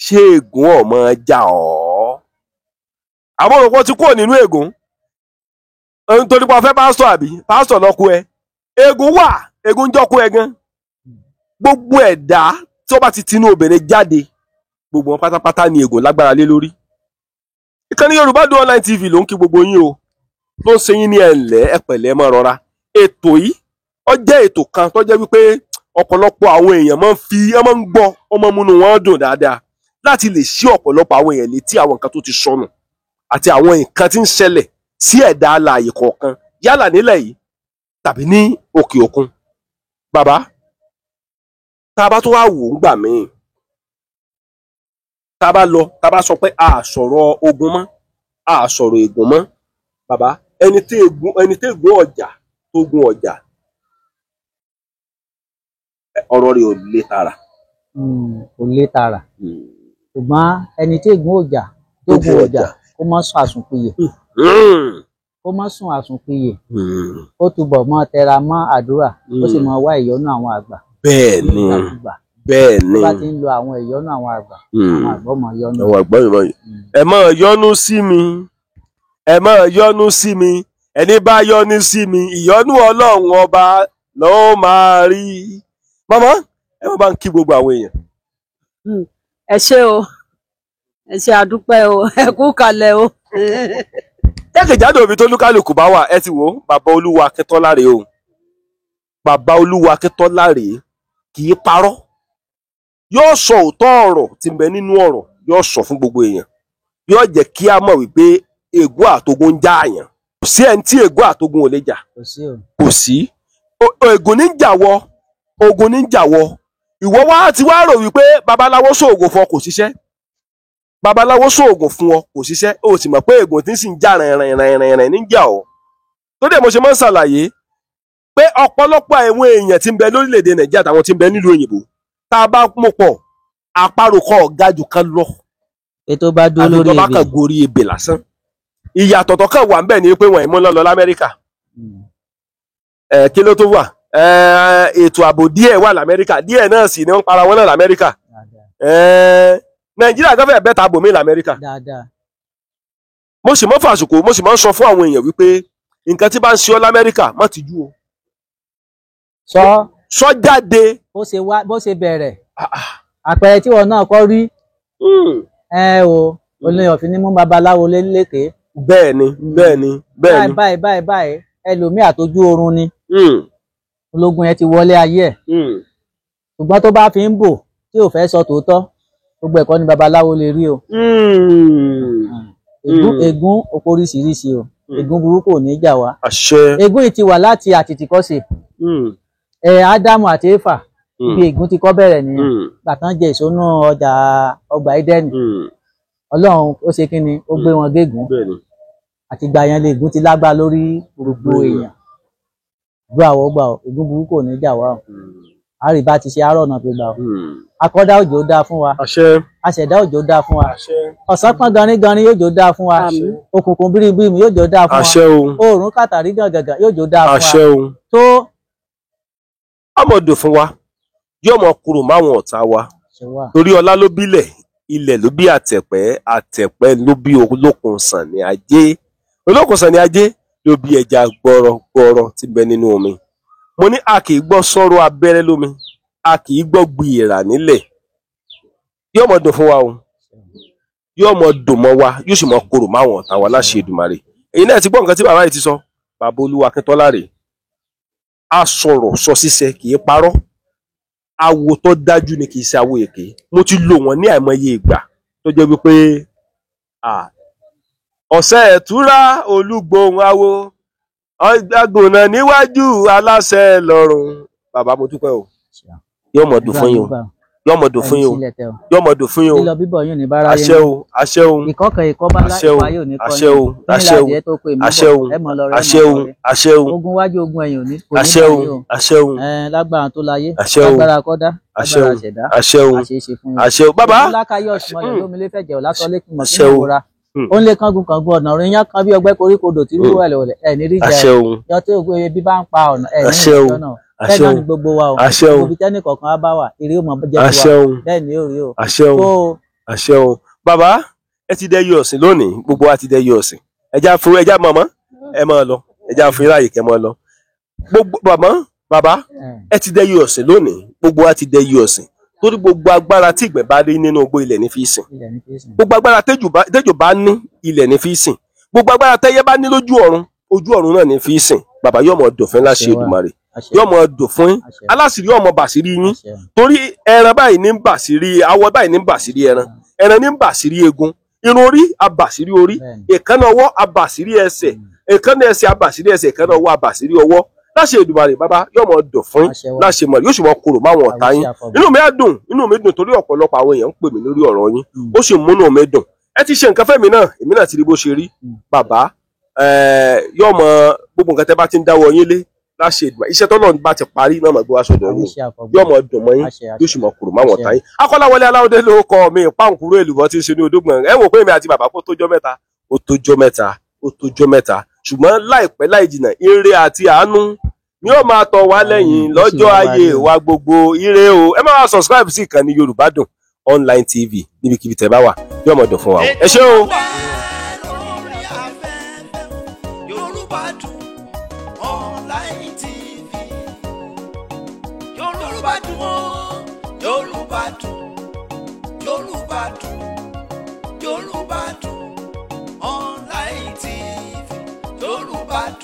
Speaker 1: ṣé ègún ọmọ jà ọ́ àmọ́ òrùkọ́ ti kúrò nínú ègún nítorí pé ọ̀fẹ́ pásítọ̀ àbí pásítọ̀ lọ́kú ẹ ègún wà ègún jọ́kú ẹ gan gbogbo ẹ̀dá tí wọ́n bá ti tinú obìnrin jáde gbogbo wọn pátápátá ni ègún lágbára lé lórí ìkànnì Yorùbá Dùn Online TV ló ń kí gbogbo yín o ló ń ṣe yín ní ẹ̀ǹlẹ́ ẹ̀pẹ̀lẹ́ mọ́ rọra ètò yìí ó jẹ́ ètò kan tó jẹ́ wípé ọ̀pọ̀lọpọ̀ àwọn èèyàn máa ń gbọ́ ọmọ múnú wọn dùn dáadáa láti lè ṣí ọ̀pọ̀lọpọ̀ àwọn èèyàn létí àwọn nǹkan tó ti sọnù àti àwọn nǹkan tí ń ṣẹlẹ̀ sí ẹ̀dá alààyè kọ̀ọ̀kan yálà nílẹ̀ yìí tàbí ní òkè òkun bàbá tá a bá tó wá wò ń gbà míì tá a bá lọ tá a bá sọ pé a sọ̀rọ̀ ogun mọ́ a sọ̀rọ̀ ègún mọ́ bàbá ẹni tí ègún ọjà tó gun ọjà ọ̀rọ̀ rẹ̀ ò lè tààrà.
Speaker 2: kò lè tààrà ṣùgbọ́n ẹni tí ègún ọjà tó gun ọjà kó má sùn àsùnpìyè kó má sùn àsùnpìyè ó túbọ̀ mọ́ tẹra mọ́ àdúrà ó sì mọ́ wá ìyọ́nú àwọn àgbà.
Speaker 1: bẹ́ẹ̀ ni bẹ́ẹ̀ ni
Speaker 2: bá ti ń lo àwọn ìyọ́nú àwọn àgbà àwọn àgbọ̀ mọ̀ yọ́nú.
Speaker 1: àwọn àgbọ̀ yìí mọ̀ ẹ máa yọ́nú sí mi ẹ máa yọ́nú sí mi ẹni bá yọ́nú sí mi ìyọ́nú Ọlọ́run ọba ló máa rí. màmá ẹ máa bá ń kí gbogbo àwọn èèyàn.
Speaker 4: ẹ ṣé o ẹ ṣé àdúpẹ́ o ẹ kú kalẹ̀ o.
Speaker 1: jákèjádò òbí tó lúkálùkù bá wà ẹ ti wò bàbá Olúwa Akíntọ́lá rèé o bàbá Olúwa Akíntọ́lá rèé kì í parọ́ yóò sọ òótọ́ ọ̀rọ̀ tí ń bẹ nínú ọ̀rọ̀ yóò sọ fún gbogbo èèyàn yóò jẹ́ kí a mọ̀ wípé ègún àtogun ń já àyàn kò sí ẹni tí ègún àtogun ò lè jà kò sí ègún ní jà wọ ogun ní jà wọ ìwọ wá ti wá rò wípé babaláwo ṣoògùn fún ọ kò ṣiṣẹ́ babaláwo ṣoògùn fún ọ kò ṣiṣẹ́ ó sì mọ̀ pé ègún tí ń sì ń jà rìnrìn ní jà ọ́ tó dẹ̀ mo ṣe máa ń ṣàlàyé pé ọ̀pọ̀lọpọ̀ àwọn èèyàn tí ń bẹ lórílẹ̀‐èdè Nàìjíríà àtàwọn tí ń bẹ nílùú òyìnbó tá a bá mú pọ̀ àparò kọ́ ọ̀gá jù kan lọ
Speaker 2: ètò bá dúró lórí
Speaker 1: ebè àti tó bá kàn gorí ebè lásán ìyàtọ̀ tó kàn wà ń bẹ̀ ni pé wọ́n ì mú lọ l'Amẹ́ríkà kí ló tó wà ètò ààbò díẹ̀ wà l'Amẹ́ríkà díẹ̀ náà sì ni wọ́n para wọn náà l'Amẹ́ríkà Nàìjíríà gan fẹ́ bẹ́ta bòmí l'Amẹ́ríkà.
Speaker 2: dáadáa.
Speaker 1: Mo sì mọ́ fàṣùkò mo sì mọ́ sọ fún àwọn èèyàn wípé nǹkan tí bá ń ṣe ọ́ l'Amẹ́ríkà má tijú o. Sọ jáde.
Speaker 2: Bó ṣe bẹ̀rẹ̀ àpẹẹrẹ tí wọn náà kọ́ rí olóyè ọ̀fìn ní mú babaláwo lékè.
Speaker 1: bẹ́ẹ̀ni.
Speaker 2: báyìí ẹlòmíì àtọjú oorun ni ológun yẹn ti wọlé ayé ẹ̀ ṣùgbọ́n tó bá fi ń bò tí ò fẹ́ sọ tòótọ́ gbogbo ẹ̀kọ́ ni babaláwo lè rí o. Ègún òpó oríṣiríṣi o ègún burúkú ò ní jà wá. Ègún yìí ti wà láti àtìtìkọ́ṣe. Ádámù àti Éfà ibi ègún ti kọ́ bẹ̀rẹ̀ nìyẹn gbàtàn jẹ èso nú ọgbà Édẹ́nì. Ọlọ́run ó ṣe kí ni ó gbé wọn gégùn àtìgbà yẹn lè ègún ti lágbá lórí gbogbo èèyàn. Gbọ́ àwọ̀ gbà ọ́ ègún burúkú ò ní jà wá o. Àríbá ti ṣe àárọ̀ náà fi gbà ọ́. Akọ́dá òjò dá fún wa. Aṣẹ̀dá òjò dá fún wa. Ọ̀sán pọ́n ganrin yóò jò dá fún wa. Òkùnkùn bíríbírí yóò jò dá fún wa. Oòrùn kàtàrí gàngàngàn yóò jò dá fún wa. Tó
Speaker 1: ọmọdé fún wa yóò mọ kúrò máwọn ọ̀tá wa torí ọlá ló bílẹ̀ ilẹ̀ ló bí àtẹ̀pẹ́ ló bí olókun sàn ní ajé olókun sàn ní ajé ló bí ẹja gbọrọgbọrọ tí bẹ nínú omi. Mo ní a kì í gbọ́ sọ̀rọ̀ abẹ́rẹ́ lómi a kì í gbọ́ gbìyèrà nílẹ̀. Yóò mọ dùn fún wa o yóò mọ dùn mọ́ wa yóò sì mọ kúrò máwọn ọ̀tá wa láṣẹ Èdùmàrè. Èyí náà ti gbọ́ nǹkan tí bàbá yìí ti sọ bàbá Olúwa Akíntọ́lá rèé. A sọ̀rọ̀ sọ sísẹ kì í parọ́ awo tó dájú ni kì í ṣe awo èké. Mo ti lò wọ́n ní àìmọye ìgbà tó jẹ́ wípé ọ̀sẹ̀ ẹ̀túrá olúgbòhùn awo ọgbàgbọ̀nà níwájú aláṣẹ lọ́rùn. Bàbá mo dúpẹ́ o yóò mọ̀ dùn fún yín o yóò mọ̀ dùn fún yín o yóò mọ̀ dùn fún yín o.
Speaker 2: lílọ bíbọ̀ yóò ní bára
Speaker 1: àṣẹ o àṣẹ o
Speaker 2: ìkọ́kàn ìkọ́ bá láì pa yóò ní kọ́
Speaker 1: àṣẹ o àṣẹ o àṣẹ o àṣẹ o àṣẹ o
Speaker 2: ogun wájú ogun ẹ̀yìn ò ní
Speaker 1: àṣẹ o àṣẹ o
Speaker 2: lágbára tó láyé
Speaker 1: àṣẹ o
Speaker 2: lágbára kọ́dá
Speaker 1: àṣẹ o
Speaker 2: lágbára ṣẹ̀dá
Speaker 1: àṣẹ o
Speaker 2: àṣeṣe fún yín.
Speaker 1: àṣẹ o bàbá
Speaker 2: lákàyọ̀ ọ̀sùnmọ́lẹ̀ lómìnira fẹ̀jẹ̀ ọ̀làsọ́lẹ̀ kí mọ̀ sí ìwúra ó ń lé kángun ọ̀nà ọ̀rìn yán kan bí ọgbẹ́ koríkodò tí rúwọ́ ẹ̀lẹ̀wẹ̀lẹ̀ ẹ̀ ní rí jẹ́ yọ tó gbé ebi bá ń pa ọ̀nà ẹ̀ ní ìjọ náà bẹ́ẹ̀ náà ni gbogbo wa o gbogbo tẹ́nì kọ̀ọ̀kan á bá wà eré ó mọ jẹ́ wa bẹ́ẹ̀ ni ó rí o.
Speaker 1: àṣẹ o bàbá ẹ ti dẹ́yẹ ọ̀sìn lónìí gbogbo wa ti dẹ́yẹ ọ̀sìn ẹja fún ẹja mọ̀mọ́ ẹ máa lọ ẹja fún iráyè kẹ́ máa lọ gbogbo bàbá ẹ ti dẹ́yẹ ọ̀sìn lónìí gbogbo wa ti dẹ́yẹ ọ̀sìn torí gbogbo agbára tí ìgbẹ́ bá rí nínú ogbó ilẹ̀ ní fi sìn gbogbo agbára tẹ́jò bá ní ilẹ̀ ní fi sìn gbogbo agbára tẹ́yẹ bá ní lójú ọ̀run ojú ọ̀run náà ní fi sìn bàbá yóò mọ dùn fún láṣẹ Èdùmàrè yóò mọ dùn fún aláṣìírí ọmọ bàṣírí yín torí ẹran báyìí ní bàṣírí awọ báyìí ní bàṣírí ẹran ní bàṣírí egun irun orí abàṣírí orí èékánná ọwọ́ abàṣírí ẹsẹ̀ èékánná ẹsẹ̀ abàṣírí ẹsẹ̀ èékánná ọwọ́ abàṣírí ọwọ́ láṣẹ Èdùmàrè bàbá yóò mọ dùn fún láṣẹ mọ yóò sì mọ kúrò máwọn ọ̀tá yín inú mi dùn torí ọ̀pọ̀lọpọ̀ àwọn èèyàn ń pè mí lórí ọ̀rọ̀ yín ó sì múnú mi dùn ẹ ti ṣe nǹkan fẹ́mi náà èmi náà ti rí bó ṣe rí bàbá yóò mọ gbogbo nǹkan tẹ́ bá ti ń dáwọ́ yín lé láṣẹ Èdùmàrè iṣẹ́ tọ́lọ́run bá ti parí náà mọ̀ gbé wá sọ̀dọ̀ yín yóò mọ dùn mọ́ yín yóò sì mọ kúrò máwọn ọ̀tá yín. Akọ́láwọlé Aláwọ̀dé ló kọ mi páǹkúrò èlùbọ́ tí ń ṣe ní Odógbọ̀n ẹ wò pé èmi àti bàbá kó tójọ́ mẹ́ta ṣùgbọ́n láìpẹ́ láì jìnnà ire àti àánú ni ó máa tọ̀ wá lẹ́yìn lọ́jọ́ ayé wa gbogbo ire o ẹ máa subscribe sí ìkànnì Yorùbá Dùn Online TV níbikíbi tẹ́ bá wà yóò mọ̀ dùn fún wa o ẹ ṣé o.
Speaker 7: Yorùbá Dùn Online TV Yorùbá Dùn Yorùbá Dùn Yorùbá Dùn Yorùbá Dùn Online TV Yorùbá Dùn.